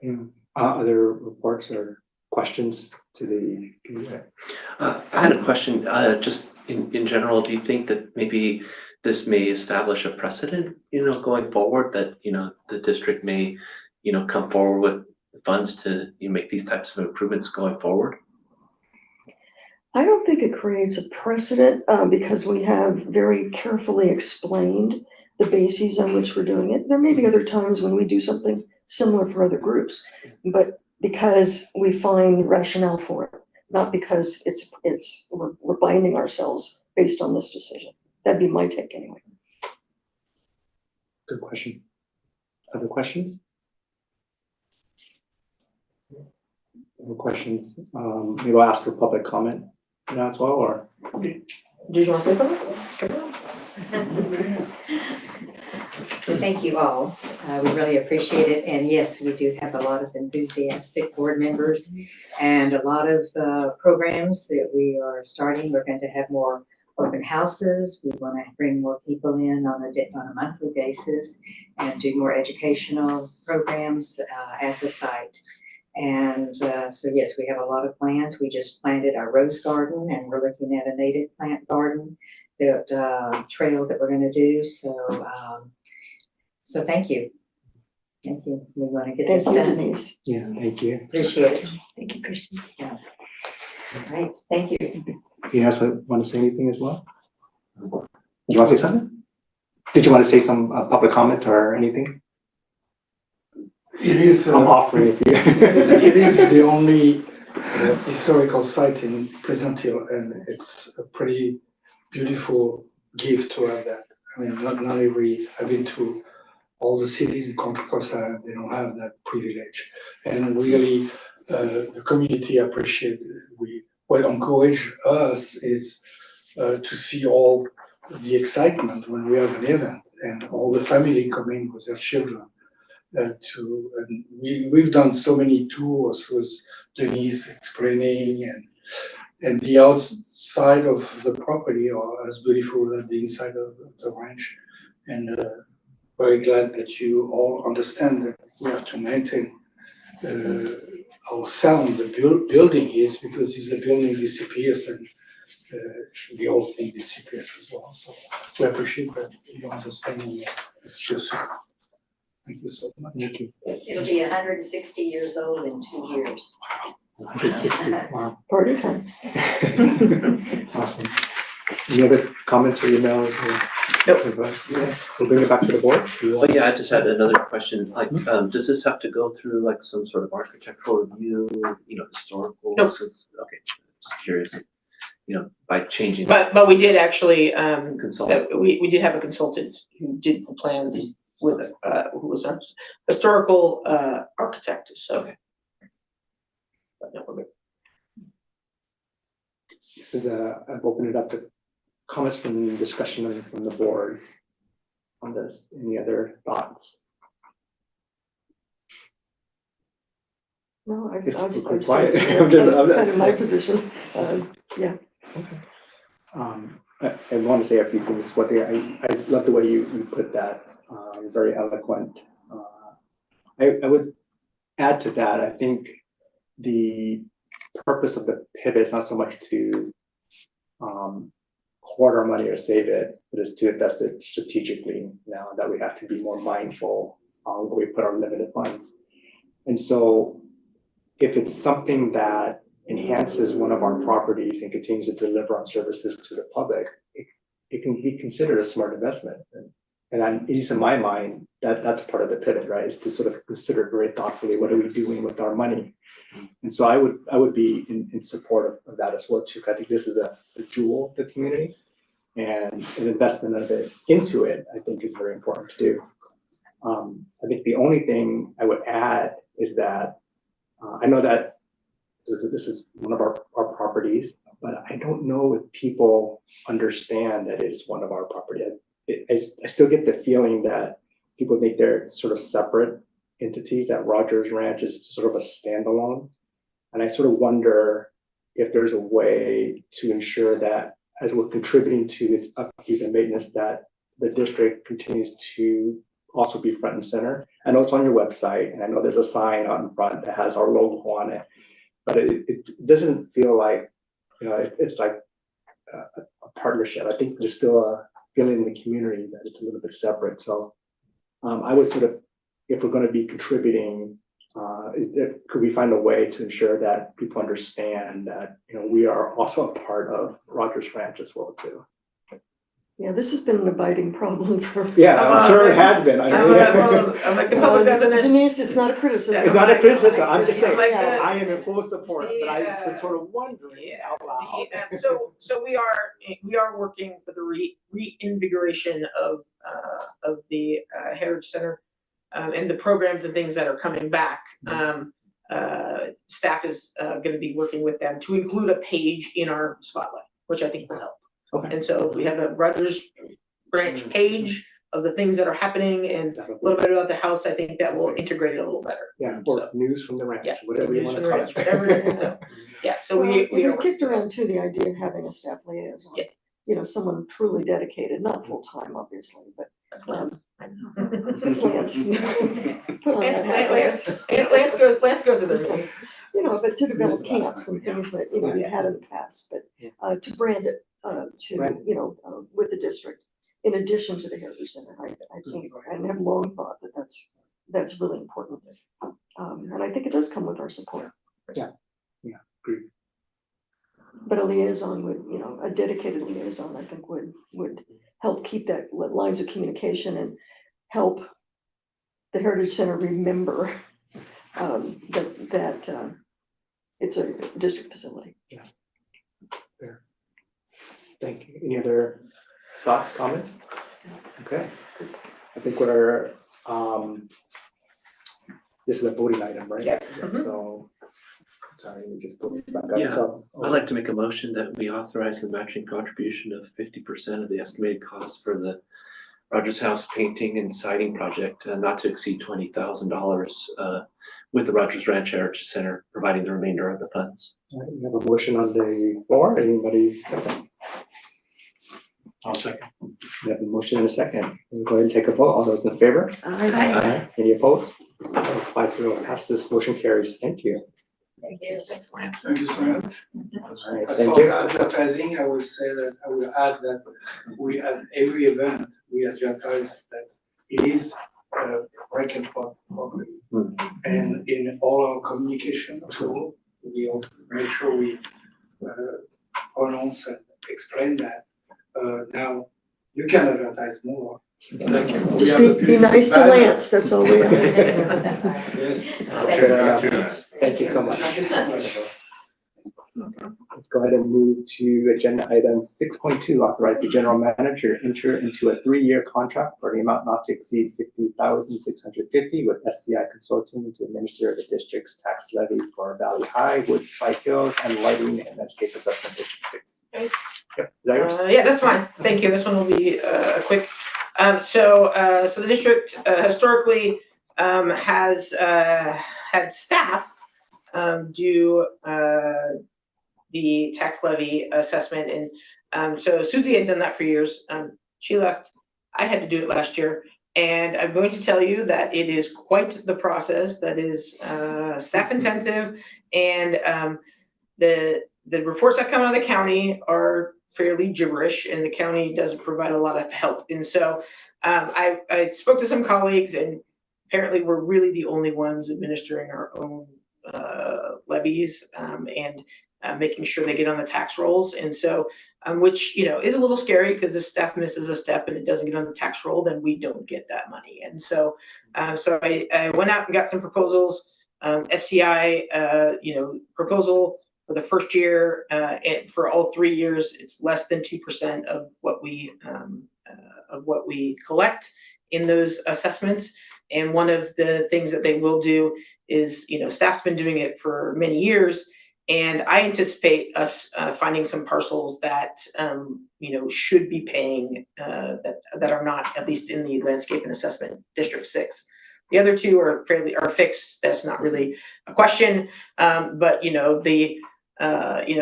you. Other reports or questions to the? I had a question, just in general, do you think that maybe this may establish a precedent, going forward, that, the district may, come forward with funds to make these types of improvements going forward? I don't think it creates a precedent because we have very carefully explained the bases on which we're doing it. There may be other times when we do something similar for other groups, but because we find rationale for it, not because we're binding ourselves based on this decision. That'd be my take anyway. Good question. Other questions? Other questions? Maybe I'll ask for public comment now as well, or? Did you want to say something? Thank you all. We really appreciate it. And yes, we do have a lot of enthusiastic board members and a lot of programs that we are starting. We're going to have more open houses. We want to bring more people in on a monthly basis and do more educational programs at the site. And so yes, we have a lot of plans. We just planted our rose garden, and we're looking at a native plant garden, that trail that we're going to do. So thank you. Thank you. We want to get this Thank you, done. Denise. Yeah, thank you. Appreciate it. Thank you, Christian. All right, thank you. You guys want to say anything as well? You want to say something? Did you want to say some public comment or anything? It is. I'm offering if you. It is the only historical site in Pleasant Hill, and it's a pretty beautiful gift to have that. I mean, not every. I've been to all the cities in Contra Costa, they don't have that privilege, and really, the community appreciate it. What encourage us is to see all the excitement when we have an event and all the family coming with their children. We've done so many tours with Denise explaining, and the outside of the property are as beautiful as the inside of the ranch. And very glad that you all understand that we have to maintain how sound the building is, because if the building disappears, then the whole thing disappears as well. So we appreciate that you understanding your support. Thank you so much. Thank you. It'll be 160 years old in 2 years. 160. Wow. Party time. Awesome. Any other comments or emails? Nope. Yeah, we'll bring it back to the board. Well, yeah, I just had another question, like, does this have to go through like some sort of architectural review, historical? Nope. Okay, just curious, by changing. But we did actually, Consult. we did have a consultant who did the plans with who was our historical architect, so. Okay. But no, we're good. This is I've opened it up to comments from discussion from the board on this. Any other thoughts? No, I've It's said quiet. kind of my position. Yeah. I want to say a few things. I love the way you put that very eloquent. I would add to that, I think the purpose of the pivot is not so much to hoard our money or save it, but is to invest it strategically now that we have to be more mindful on where we put our limited funds. And so if it's something that enhances one of our properties and continues to deliver on services to the public, it can be considered a smart investment. And at least in my mind, that's part of the pivot, right? Is to sort of consider very thoughtfully, what are we doing with our money? And so I would be in support of that as well too. I think this is a jewel of the community, and an investment of it into it, I think, is very important to do. I think the only thing I would add is that I know that this is one of our properties, but I don't know if people understand that it is one of our property. I still get the feeling that people think they're sort of separate entities, that Rogers Ranch is sort of a standalone. And I sort of wonder if there's a way to ensure that as we're contributing to its upkeep and maintenance, that the district continues to also be front and center. I know it's on your website, and I know there's a sign on front that has our logo on it, but it doesn't feel like, it's like a partnership. I think there's still a feeling in the community that it's a little bit separate. So I would sort of, if we're going to be contributing, could we find a way to ensure that people understand that we are also a part of Rogers Ranch as well too? Yeah, this has been an abiding problem for. Yeah, I'm sure it has been. I'm like, the public doesn't. Denise, it's not a criticism. It's not a criticism. I'm just saying, Like I am in full support, but I was just sort of wondering out loud. So we are working for the reinvigoration of the Heritage Center, and the programs and things that are coming back. Staff is going to be working with them to include a page in our spotlight, which I think will help. Okay. And so if we have a Rogers Branch page of the things that are happening and a little bit about the house, I think that will integrate it a little better. Yeah, or news from the ranch, Yeah, whatever you want to call it. whatever it is. So, yeah, so we are. kicked around too the idea of having a staff liaison. Yeah. Someone truly dedicated, not full-time, obviously, but That's Lance. it's Lance. Put on that hat, Lance goes to the meetings. But to develop camps and things that, we had in the past, but to brand it, with the district, in addition to the Heritage Center, I think, and have long thought that that's really important. And I think it does come with our support. Yeah, agreed. But a liaison would, a dedicated liaison, I think would help keep that lines of communication and help the Heritage Center remember that it's a district facility. Yeah. Fair. Thank you. Any other thoughts, comments? Okay. I think this is a voting item, right? Yeah. So, sorry, we just put it back up. Yeah. So, I'd like to make a motion that we authorize the matching contribution of 50% of the estimated cost for the Rogers House painting and siding project, not to exceed $20,000, with the Rogers Ranch Heritage Center providing the remainder of the funds. all right, we have a motion on the floor. Anybody second? I'll second. We have a motion and a second. We'll go ahead and take a vote. All those in favor? Aye. Any opposed? 5-0 passes. Motion carries. Thank you. Thank you. Thanks, Lance. Thank you so much. All right, As thank far you. as advertising, I will say that, I will add that we, at every event, we advertise that it is a break and property. And in all our communication, so we all make sure we announce and explain that. Now, you can advertise more. Like, we Just have a be beautiful nice to banner. Lance, that's all we ask. Yes. Thank you so much. Thank you so much. Let's go ahead and move to agenda item 6.2, authorize the general manager to enter into a 3-year contract for the amount not to exceed $50,650 with SCI Consulting to administer the district's tax levy for Valley High, Woodside Hills, and lighting and landscape assessment District 6. Okay. Yep, is that yours? Yeah, that's fine. Thank you. This one will be quick. So the district historically has had staff do the tax levy assessment, and so Susie had done that for years. She left. I had to do it last year. And I'm going to tell you that it is quite the process that is staff intensive, and the reports that come out of the county are fairly gibberish, and the county doesn't provide a lot of help. And so I spoke to some colleagues, and apparently we're really the only ones administering our own levies and making sure they get on the tax rolls. And so, which, you know, is a little scary, because if staff misses a step and it doesn't get on the tax roll, then we don't get that money. And so, I went out and got some proposals, SCI, proposal for the first year, and for all 3 years, it's less than 2% of what we collect in those assessments. And one of the things that they will do is, staff's been doing it for many years, and I anticipate us finding some parcels that should be paying that are not, at least in the landscape and assessment District 6. The other two are fixed. That's not really a question, but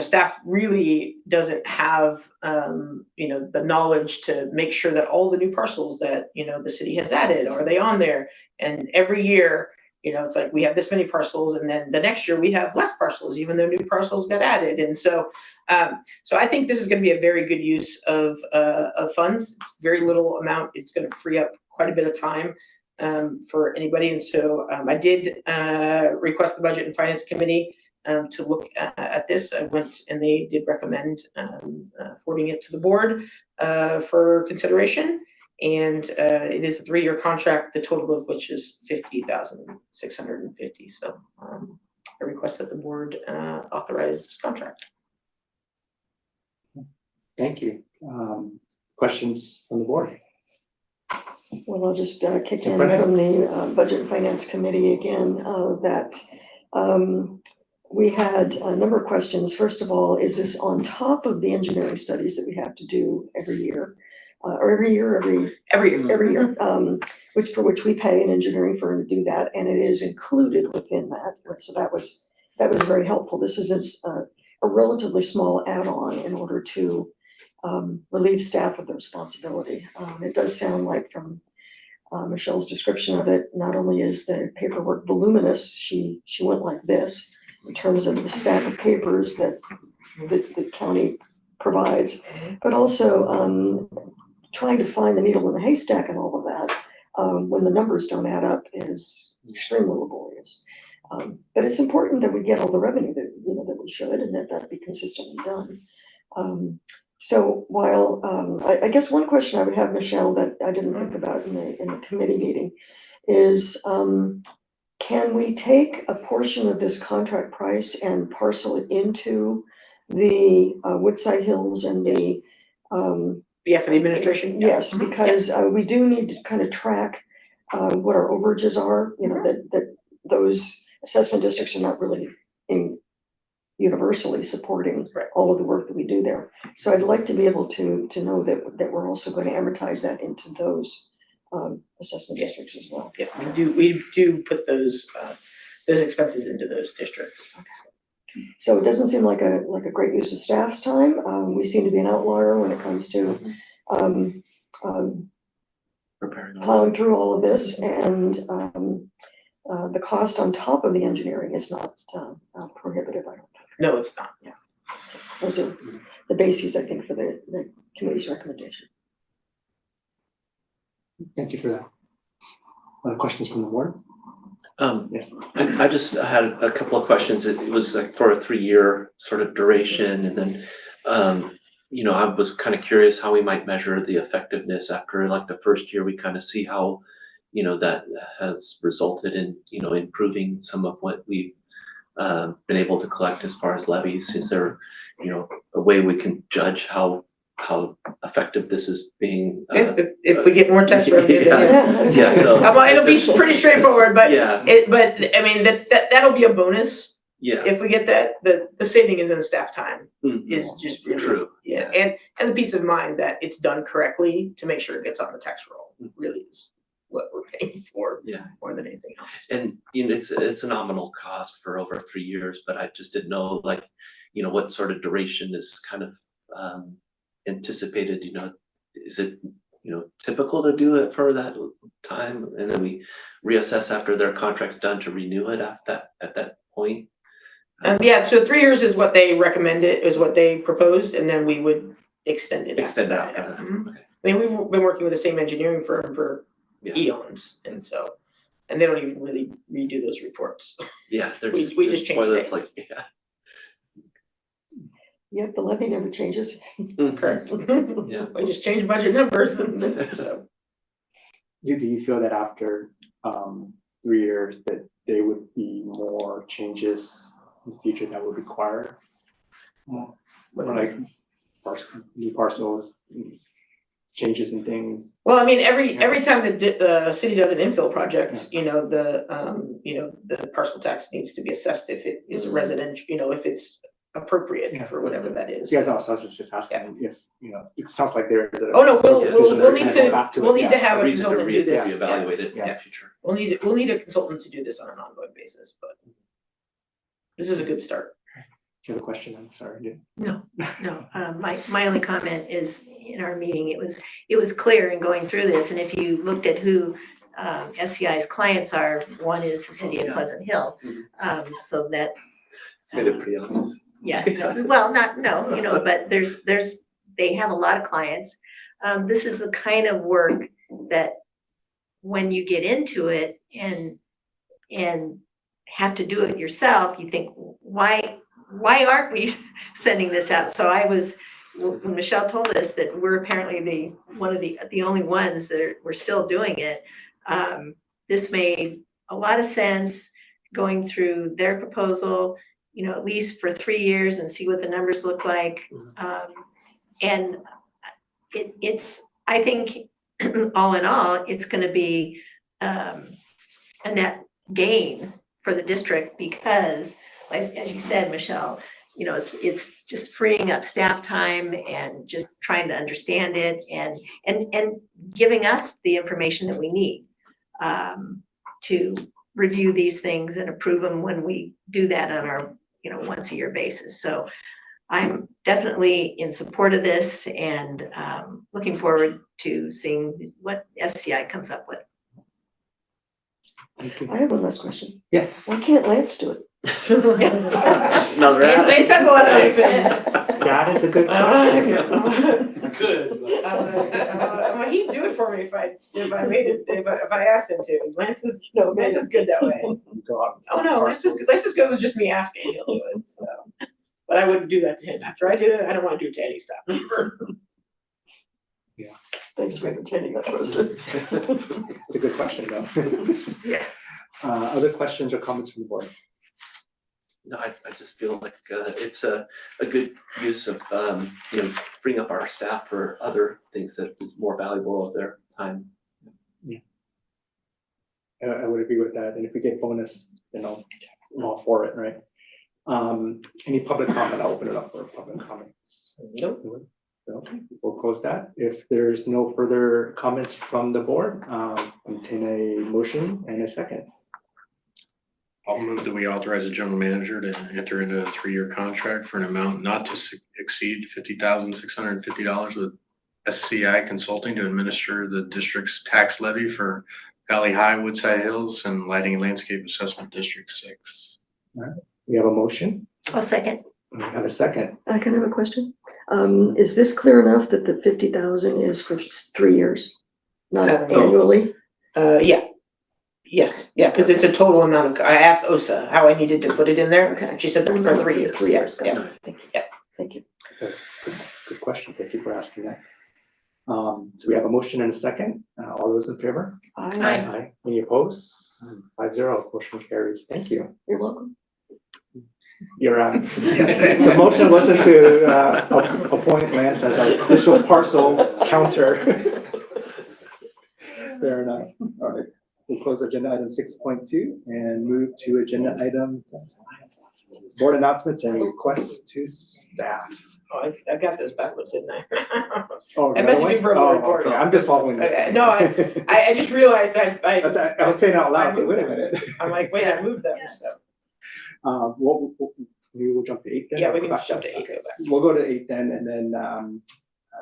staff really doesn't have the knowledge to make sure that all the new parcels that the city has added, are they on there? And every year, it's like we have this many parcels, and then the next year we have less parcels, even though new parcels got added. And so, I think this is going to be a very good use of funds. It's very little amount. It's going to free up quite a bit of time for anybody. And so, I did request the Budget and Finance Committee to look at this. I went, and they did recommend forwarding it to the board for consideration. And it is a 3-year contract, the total of which is $50,650. So I request that the board authorize this contract. Thank you. Questions from the board? Well, I'll just kick in from the Budget and Finance Committee again, that we had a number of questions. First of all, is this on top of the engineering studies that we have to do every year? Every year, for which we pay an engineering firm to do that, and it is included within that. So that was very helpful. This is a relatively small add-on in order to relieve staff of the responsibility. It does sound like, from Michelle's description of it, not only is the paperwork voluminous, she went like this in terms of the stack of papers that the county provides, but also trying to find the needle in the haystack and all of that when the numbers don't add up is extremely laborious. But it's important that we get all the revenue that we should, and that be consistently done. So while I guess one question I would have, Michelle, that I didn't think about in the committee meeting is, can we take a portion of this contract price and parcel it into the Woodside Hills and the for the administration? Yes, because we do need to kind of track what our overages are, that those assessment districts are not really universally supporting all of the work that we do there. So I'd like to be able to know that we're also going to amortize that into those assessment districts as well. Yeah, we do put those expenses into those districts. Okay. So it doesn't seem like a great use of staff's time. We seem to be an outlier when it comes to plowing through all of this, and the cost on top of the engineering is not prohibitive, I don't think. No, it's not. Yeah, those are the bases, I think, for the committee's recommendation. Thank you for that. Other questions from the board? Yes. I just had a couple of questions. It was like for a 3-year sort of duration, and then I was kind of curious how we might measure the effectiveness after like the first year. We kind of see how that has resulted in improving some of what we've been able to collect as far as levies. Is there a way we can judge how effective this is being? If we get more tax revenue, then so it'll be pretty straightforward. But yeah, I mean that'll be a bonus. Yeah, if we get that, the saving is in the staff time is just really true. Yeah, and the peace of mind that it's done correctly to make sure it gets on the tax roll really is what we're paying for. Yeah, more than anything else. And it's a nominal cost for over 3 years, but I just didn't know what sort of duration is kind of anticipated. Is it typical to do it for that time, and then we reassess after their contract's done to renew it at that point. Yeah, so 3 years is what they recommended, is what they proposed, and then we would extend it. Extend after that. that. Mhm. Okay. I mean, we've been working with the same engineering firm for Yeah. eons, and they don't even really redo those reports. Yeah, they're We just change boilerplate. dates. Yeah. Yep, the levy never changes. Correct. Yeah. We just change budget numbers, and so. Do you feel that after 3 years that there would be more changes in the future that would require more, like new parcels, changes in things? Well, I mean, every time the city does an infill project, the parcel tax needs to be assessed if it is residential, if it's appropriate for whatever that is. Yeah, no, so I was just asking if, it sounds like there is a. Oh, no, we'll need Back to, it, we'll need to yeah. have a Reason to consultant do this. reevaluate it in Yeah. the future. We'll need a consultant to do this on an ongoing basis, but this is a good start. Do you have a question? I'm sorry. No, my only comment is, in our meeting, it was clear in going through this, and if you looked at who SCI's clients are, one is the city of Yeah. Pleasant Hill. So that. Made it pretty obvious. Yeah, well, but they have a lot of clients. This is the kind of work that when you get into it and have to do it yourself, you think, why aren't we sending this out? So when Michelle told us that we're apparently one of the only ones that we're still doing it, this made a lot of sense going through their proposal, at least for 3 years and see what the numbers look like. And it's, I think, all in all, it's gonna be a net gain for the district because, as you said, Michelle, it's just freeing up staff time and just trying to understand it and giving us the information that we need to review these things and approve them when we do that on our once a year basis. So I'm definitely in support of this and looking forward to seeing what SCI comes up with. I have one last question. Yes. Why can't Lance do it? Another Lance has a lot of other things. That is a good question. I could, but. He'd do it for me if I made it, if I asked him to. Lance is good that way. Go out. Oh, no, Lance is good with just me asking, he'll do it, so. But I wouldn't do that to him. After I did it, I don't wanna do it to any staff member. Thanks for entertaining that question. It's a good question, though. Yeah. Other questions or comments from the board? No, I just feel like it's a good use of freeing up our staff for other things that is more valuable of their time. I would agree with that. And if we get bonus, I'm all for it, right? Any public comment? I'll open it up for public comments. Nope. No? We'll close that. If there's no further comments from the board, entertain a motion and a second. I'll move that we authorize the general manager to enter into a 3-year contract for an amount not to exceed $50,650 with SCI Consulting to administer the district's tax levy for Valley High, Woodside Hills, and Lighting and Landscape Assessment District 6. All right. We have a motion. I'll second. We have a second. I can have a question. Is this clear enough that the 50,000 is for 3 years, not annually? Yes, because it's a total amount of, I asked OSA how I needed to put it in there. Okay. She said that's for 3 years. 3 years, got Yeah. it. Thank you. Yeah. Thank you. Good question. Thank you for asking that. So we have a motion and a second. All those in favor? Aye. Any opposed? 5-0. Motion carries. Thank you. You're welcome. The motion wasn't to appoint Lance as our official parcel counter. Fair enough. All right. We'll close agenda item 6.2 and move to agenda item board announcements and requests to staff. Oh, I got those backwards, didn't I? Oh, I meant to do verbal report. okay. I'm just following this. Okay, no, I just realized I was saying out loud, wait a minute. I'm like, wait, I moved them, so. We will jump to 8 then. Yeah, we Go can back jump to to- 8, go back. We'll go to 8 then, and then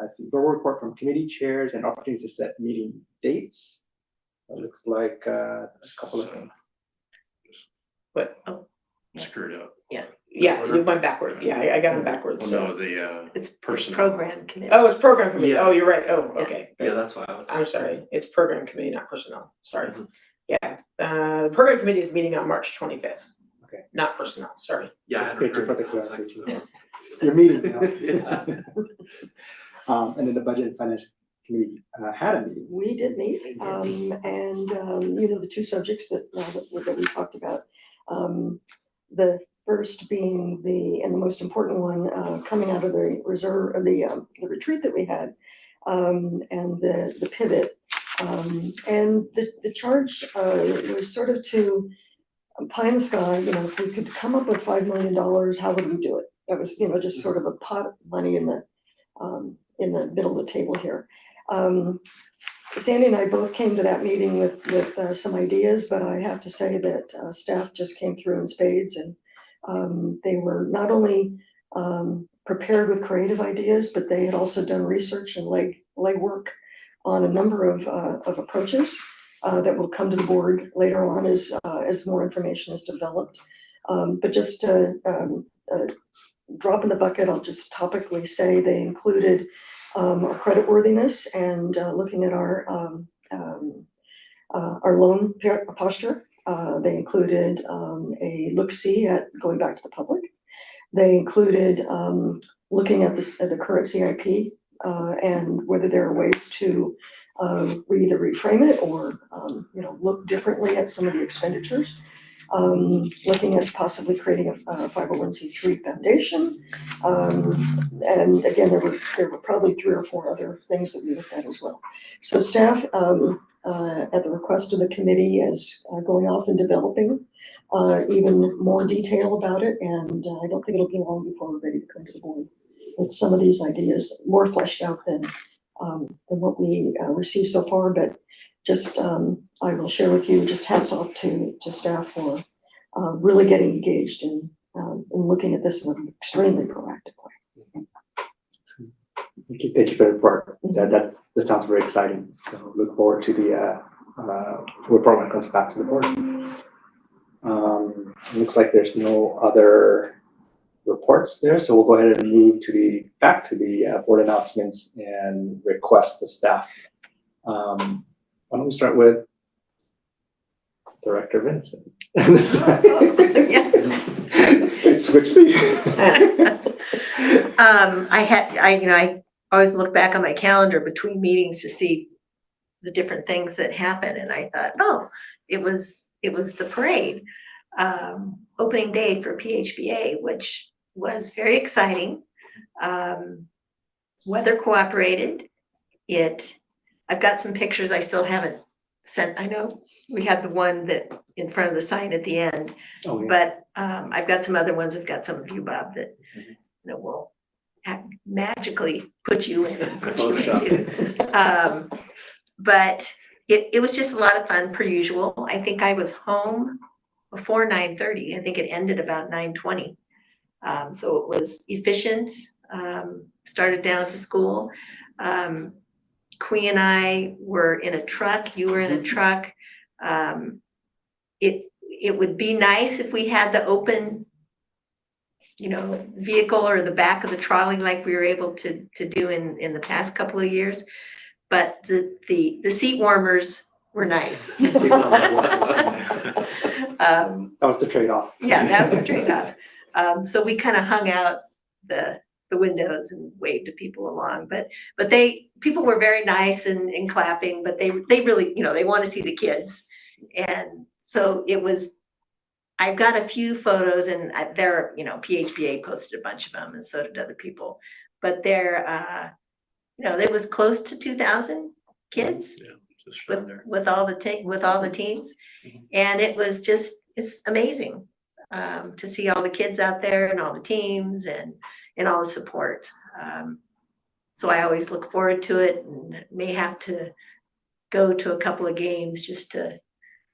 See verbal report from committee chairs and opportunities to set meeting dates. It looks like a couple of things. But, oh, Screwed up. yeah, you went backward. Yeah, I got them backwards. Well, no, the It's person. program committee. Oh, it's program committee. Yeah. Oh, you're right. Oh, okay. Yeah, that's why I was. I'm sorry. It's program committee, not personnel. Sorry. Mhm. Yeah, the program committee is meeting on March 25th. Okay. Not personnel, sorry. Yeah, I hadn't Thank you for heard the that. I was like, clarification. Your meeting. Yeah. And then the budget and finance committee had a meeting. We did meet, and, you know, the two subjects that we talked about. The first being and the most important one, coming out of the reserve, the retreat that we had, and the pivot. And the charge, was sort of to pie in the sky, you know, if we could come up with $5 million, how would we do it? That was, you know, just sort of a pot of money in the middle of the table here. Sandy and I both came to that meeting with some ideas, but I have to say that staff just came through in spades, and they were not only prepared with creative ideas, but they had also done research and legwork on a number of approaches that will come to the board later on as more information is developed. But just drop in the bucket, I'll just topically say they included our creditworthiness and looking at our loan posture. They included a look-see at going back to the public. They included looking at the current CIP and whether there are ways to either reframe it or you know, look differently at some of the expenditures. Looking at possibly creating a 501c3 foundation. And again, there were probably 3 or 4 other things that we looked at as well. So staff, at the request of the committee, is going off and developing even more detail about it. And I don't think it'll be long before we're ready to come to the board with some of these ideas more fleshed out than what we received so far. But just, I will share with you, just hats off to staff for really getting engaged in looking at this in an extremely proactive way. Thank you for the report. That sounds very exciting. So look forward to the report when it comes back to the board. Looks like there's no other reports there, so we'll go ahead and move back to the board announcements and request the staff. Why don't we start with Director Vincent? Switch seats. I always look back on my calendar between meetings to see the different things that happen, and I thought, oh, it was the parade, opening day for PHBA, which was very exciting. Weather cooperated. I've got some pictures I still haven't sent. I know we had the one that in front of the sign at the end, Oh, yeah. but I've got some other ones. I've got some of you, Bob, that will magically put you in and put you into. But it was just a lot of fun per usual. I think I was home before 9:30. I think it ended about 9:20. So it was efficient. Started down at the school. Queen and I were in a truck. You were in a truck. It would be nice if we had the open, vehicle or the back of the trolley like we were able to do in the past couple of years. But the seat warmers were nice. That was the trade-off. Yeah, that was the trade-off. So we kind of hung out the windows and waved to people along, but people were very nice and clapping, but they really, they want to see the kids. And so I've got a few photos, and there, PHBA posted a bunch of them, and so did other people, but there was close to 2,000 kids with all the teams. And it was it's amazing to see all the kids out there and all the teams and all the support. So I always look forward to it, and may have to go to a couple of games just to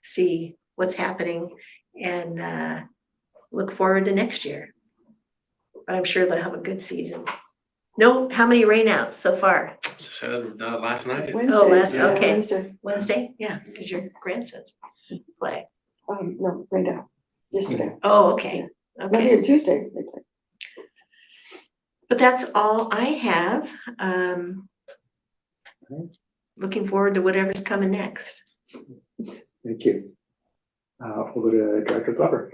see what's happening, and look forward to next year. But I'm sure they'll have a good season. No, how many rainouts so far? Said last night. Wednesday, last- yeah, okay. Wednesday. Wednesday? Yeah, because your grandson's play. No, right now, yesterday. Oh, okay, Monday okay. and Tuesday, they play. But that's all I have. Looking forward to whatever's coming next. Thank you. We'll go to Director Glover.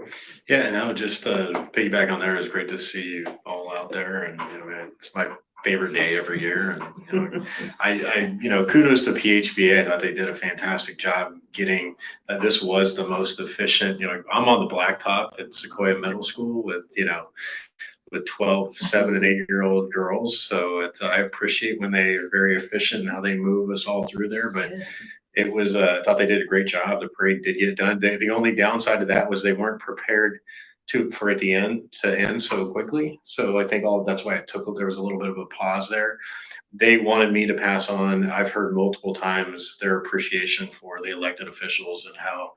Yeah, no, just piggyback on there. It's great to see you all out there, and it's my favorite day every year. And I kudos to PHBA. I thought they did a fantastic job getting that. This was the most efficient. I'm on the blacktop at Sequoia Middle School with 12, 7, and 8-year-old girls. So I appreciate when they are very efficient and how they move us all through there. But it was, I thought they did a great job. The parade did get done. The only downside to that was they weren't prepared for it to end so quickly. So I think that's why there was a little bit of a pause there. They wanted me to pass on, I've heard multiple times, their appreciation for the elected officials and how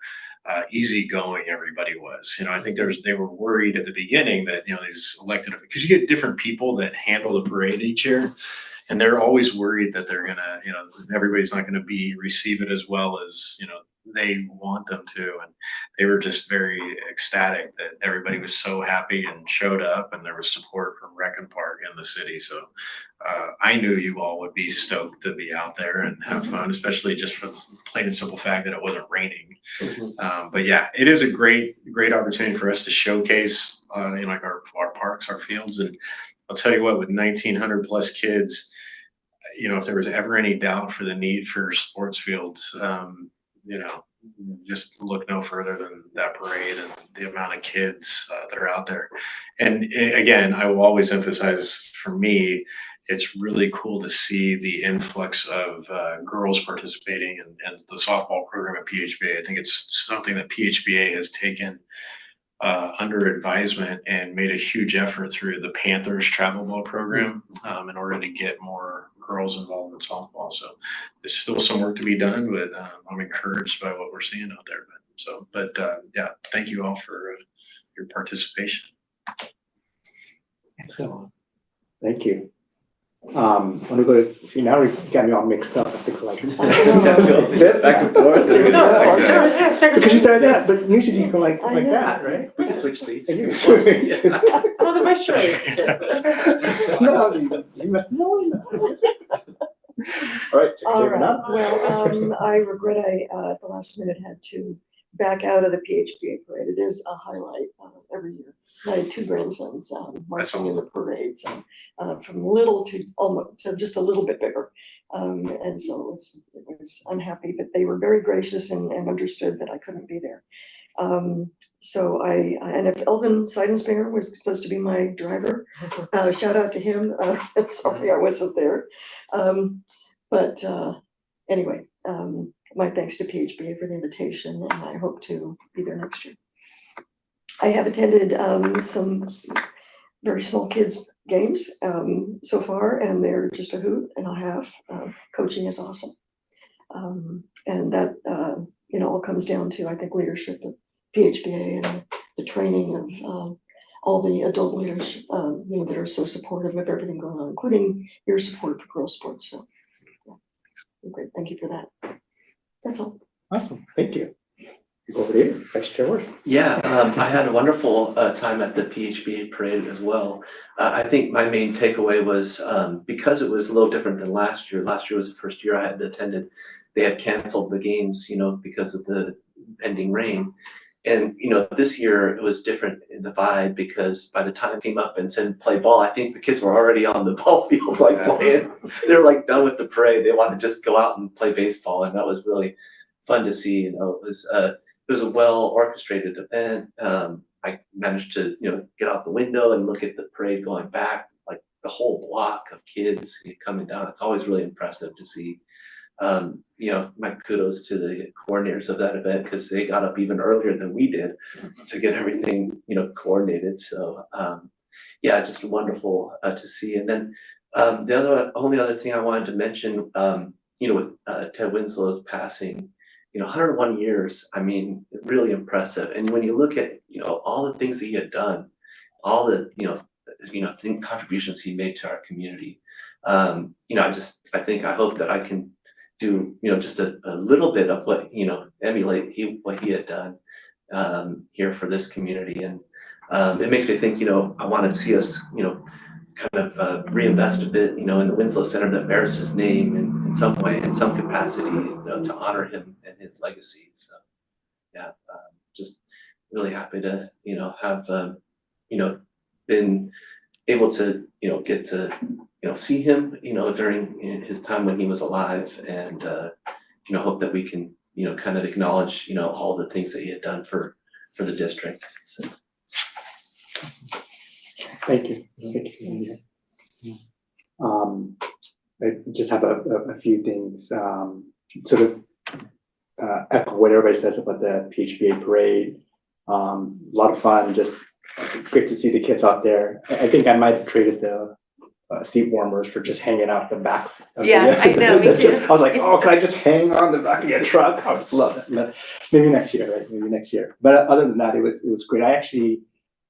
easygoing everybody was. I think they were worried at the beginning that, these elected, because you get different people that handle the parade each year. And they're always worried that they're gonna, everybody's not gonna receive it as well as, they want them to. And they were just very ecstatic that everybody was so happy and showed up, and there was support from Rec and Park in the city. So I knew you all would be stoked to be out there and have fun, especially just for the plain and simple fact that it wasn't raining. But yeah, it is a great opportunity for us to showcase, like our parks, our fields. And I'll tell you what, with 1,900 plus kids, if there was ever any doubt for the need for sports fields, just look no further than that parade and the amount of kids that are out there. And again, I will always emphasize, for me, it's really cool to see the influx of girls participating in the softball program at PHBA. I think it's something that PHBA has taken under advisement and made a huge effort through the Panthers travel ball program in order to get more girls involved in softball. So there's still some work to be done, but I'm encouraged by what we're seeing out there. But yeah, thank you all for your participation. Excellent. Thank you. I'm gonna go to, see, now we've got me all mixed up. I think like this Back and forth. Because you started that, but usually you go like that, right? We can switch seats. And you- Well, the vice chair is. No, you must know. All right, All Secretary right, Bernard. well, I regret at the last minute had to back out of the PHBA parade. It is a highlight every year. I had 2 grandsons marching in the parade, so from little to almost to just a little bit bigger. And so it was unhappy, but they were very gracious and understood that I couldn't be there. So and if Elvin Seidenspringer was supposed to be my driver, shout out to him. Sorry I wasn't there. But anyway, my thanks to PHBA for the invitation, and I hope to be there next year. I have attended some very small kids games so far, and they're just a hoot and a half. Coaching is awesome. And that, all comes down to, I think, leadership of PHBA and the training of all the adult leaders, that are so supportive of everything going on, including your support for girls sports. So, yeah, great. Thank you for that. That's all. Awesome, thank you. Go over to you, Vice Chair Worth. Yeah, I had a wonderful time at the PHBA parade as well. I think my main takeaway was because it was a little different than last year. Last year was the first year I had attended. They had canceled the games, because of the ending rain. And, this year it was different in the vibe, because by the time it came up and said play ball, I think the kids were already on the ball field, playing. They were done with the parade. They wanted to just go out and play baseball. And that was really fun to see. It was a well orchestrated event. I managed to, get out the window and look at the parade going back, the whole block of kids coming down. It's always really impressive to see. My kudos to the coordinators of that event, because they got up even earlier than we did to get everything, coordinated. So, yeah, just wonderful to see. And then the only other thing I wanted to mention, with Ted Winslow's passing, 101 years, really impressive. And when you look at, all the things that he had done, all the, contributions he made to our community. I hope that I can do, just a little bit of what, emulate what he had done here for this community. And it makes me think, I want to see us, kind of reinvest a bit, in the Winslow Center that bears his name in some way, in some capacity, to honor him and his legacy. So, yeah, just really happy to, have, been able to, get to, see him, during his time when he was alive, and, hope that we can, kind of acknowledge, all the things that he had done for the district. So. Thank you. I just have a few things, sort of echo what everybody says about the PHBA parade. A lot of fun, just great to see the kids out there. I think I might have traded the seat warmers for just hanging out the backs. Yeah, I know, me too. I was like, oh, can I just hang on the back of your truck? I just love that. But maybe next year, right? Maybe next year. But other than that, it was great. I actually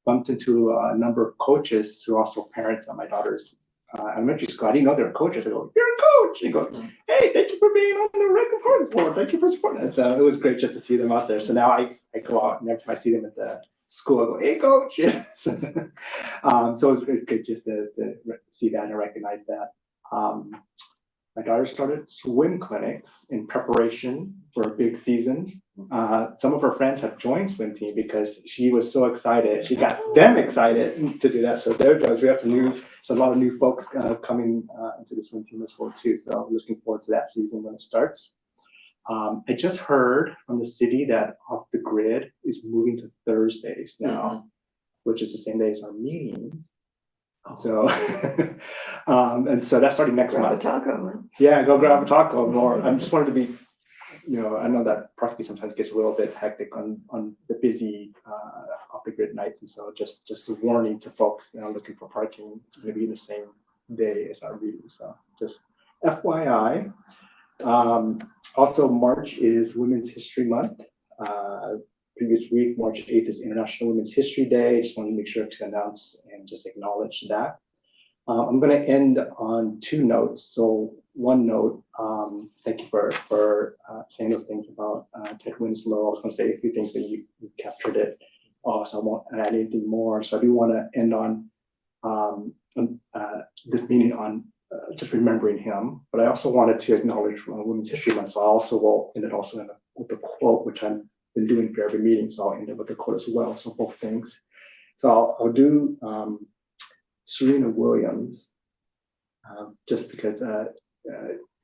bumped into a number of coaches who are also parents of my daughter's elementary school. I didn't know they were coaches. I go, you're a coach. He goes, hey, thank you for being on the Rec Report board. Thank you for supporting us. So it was great just to see them out there. So now I go out and every time I see them at the school, I go, hey, coach. So it was great just to see that and recognize that. My daughter started swim clinics in preparation for a big season. Some of her friends have joined swim team because she was so excited. She got them excited to do that. So there goes. We have some news. So a lot of new folks coming into the swim team as well too. So looking forward to that season when it starts. I just heard from the city that Off the Grid is moving to Thursdays now, which is the same day as our meetings. So, and so that's starting next Grab a month. taco. Yeah, go grab a taco more. I just wanted to be, I know that parking sometimes gets a little bit hectic on the busy Off the Grid nights, and so just a warning to folks looking for parking. It's going to be the same day as our meeting, so just FYI. Also, March is Women's History Month. Previous week, March 8th is International Women's History Day. Just wanted to make sure to announce and just acknowledge that. I'm going to end on two notes. So one note, thank you for saying those things about Ted Winslow. I was going to say a few things, but you captured it. So I won't add anything more. So I do want to end on this meeting on just remembering him. But I also wanted to acknowledge Women's History Month. So I also will end it also with a quote, which I'm been doing for every meeting, so I'll end up with the quote as well. So both things. So I'll do Serena Williams, just because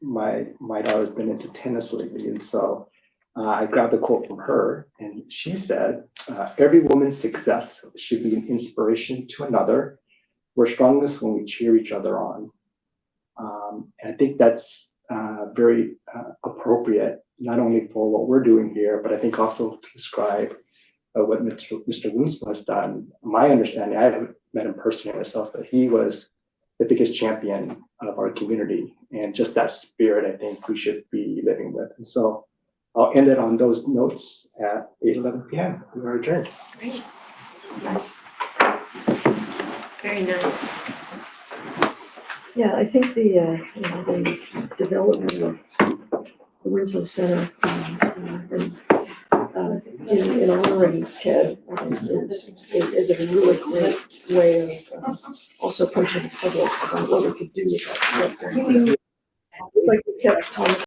my daughter's been into tennis lately, and so I grabbed the quote from her, and she said, "Every woman's success should be an inspiration to another. We're strongest when we cheer each other on." And I think that's very appropriate, not only for what we're doing here, but I think also to describe what Mr. Winslow has done. My understanding, I haven't met him personally myself, but he was the biggest champion of our community. And just that spirit, I think we should be living with. And so I'll end it on those notes at 8:11 p.m. We are adjourned. Great. Nice. Very nice. Yeah, I think the development of the Winslow Center and in honoring Ted is a really great way of also pushing the public on what we could do with that. Like we kept talking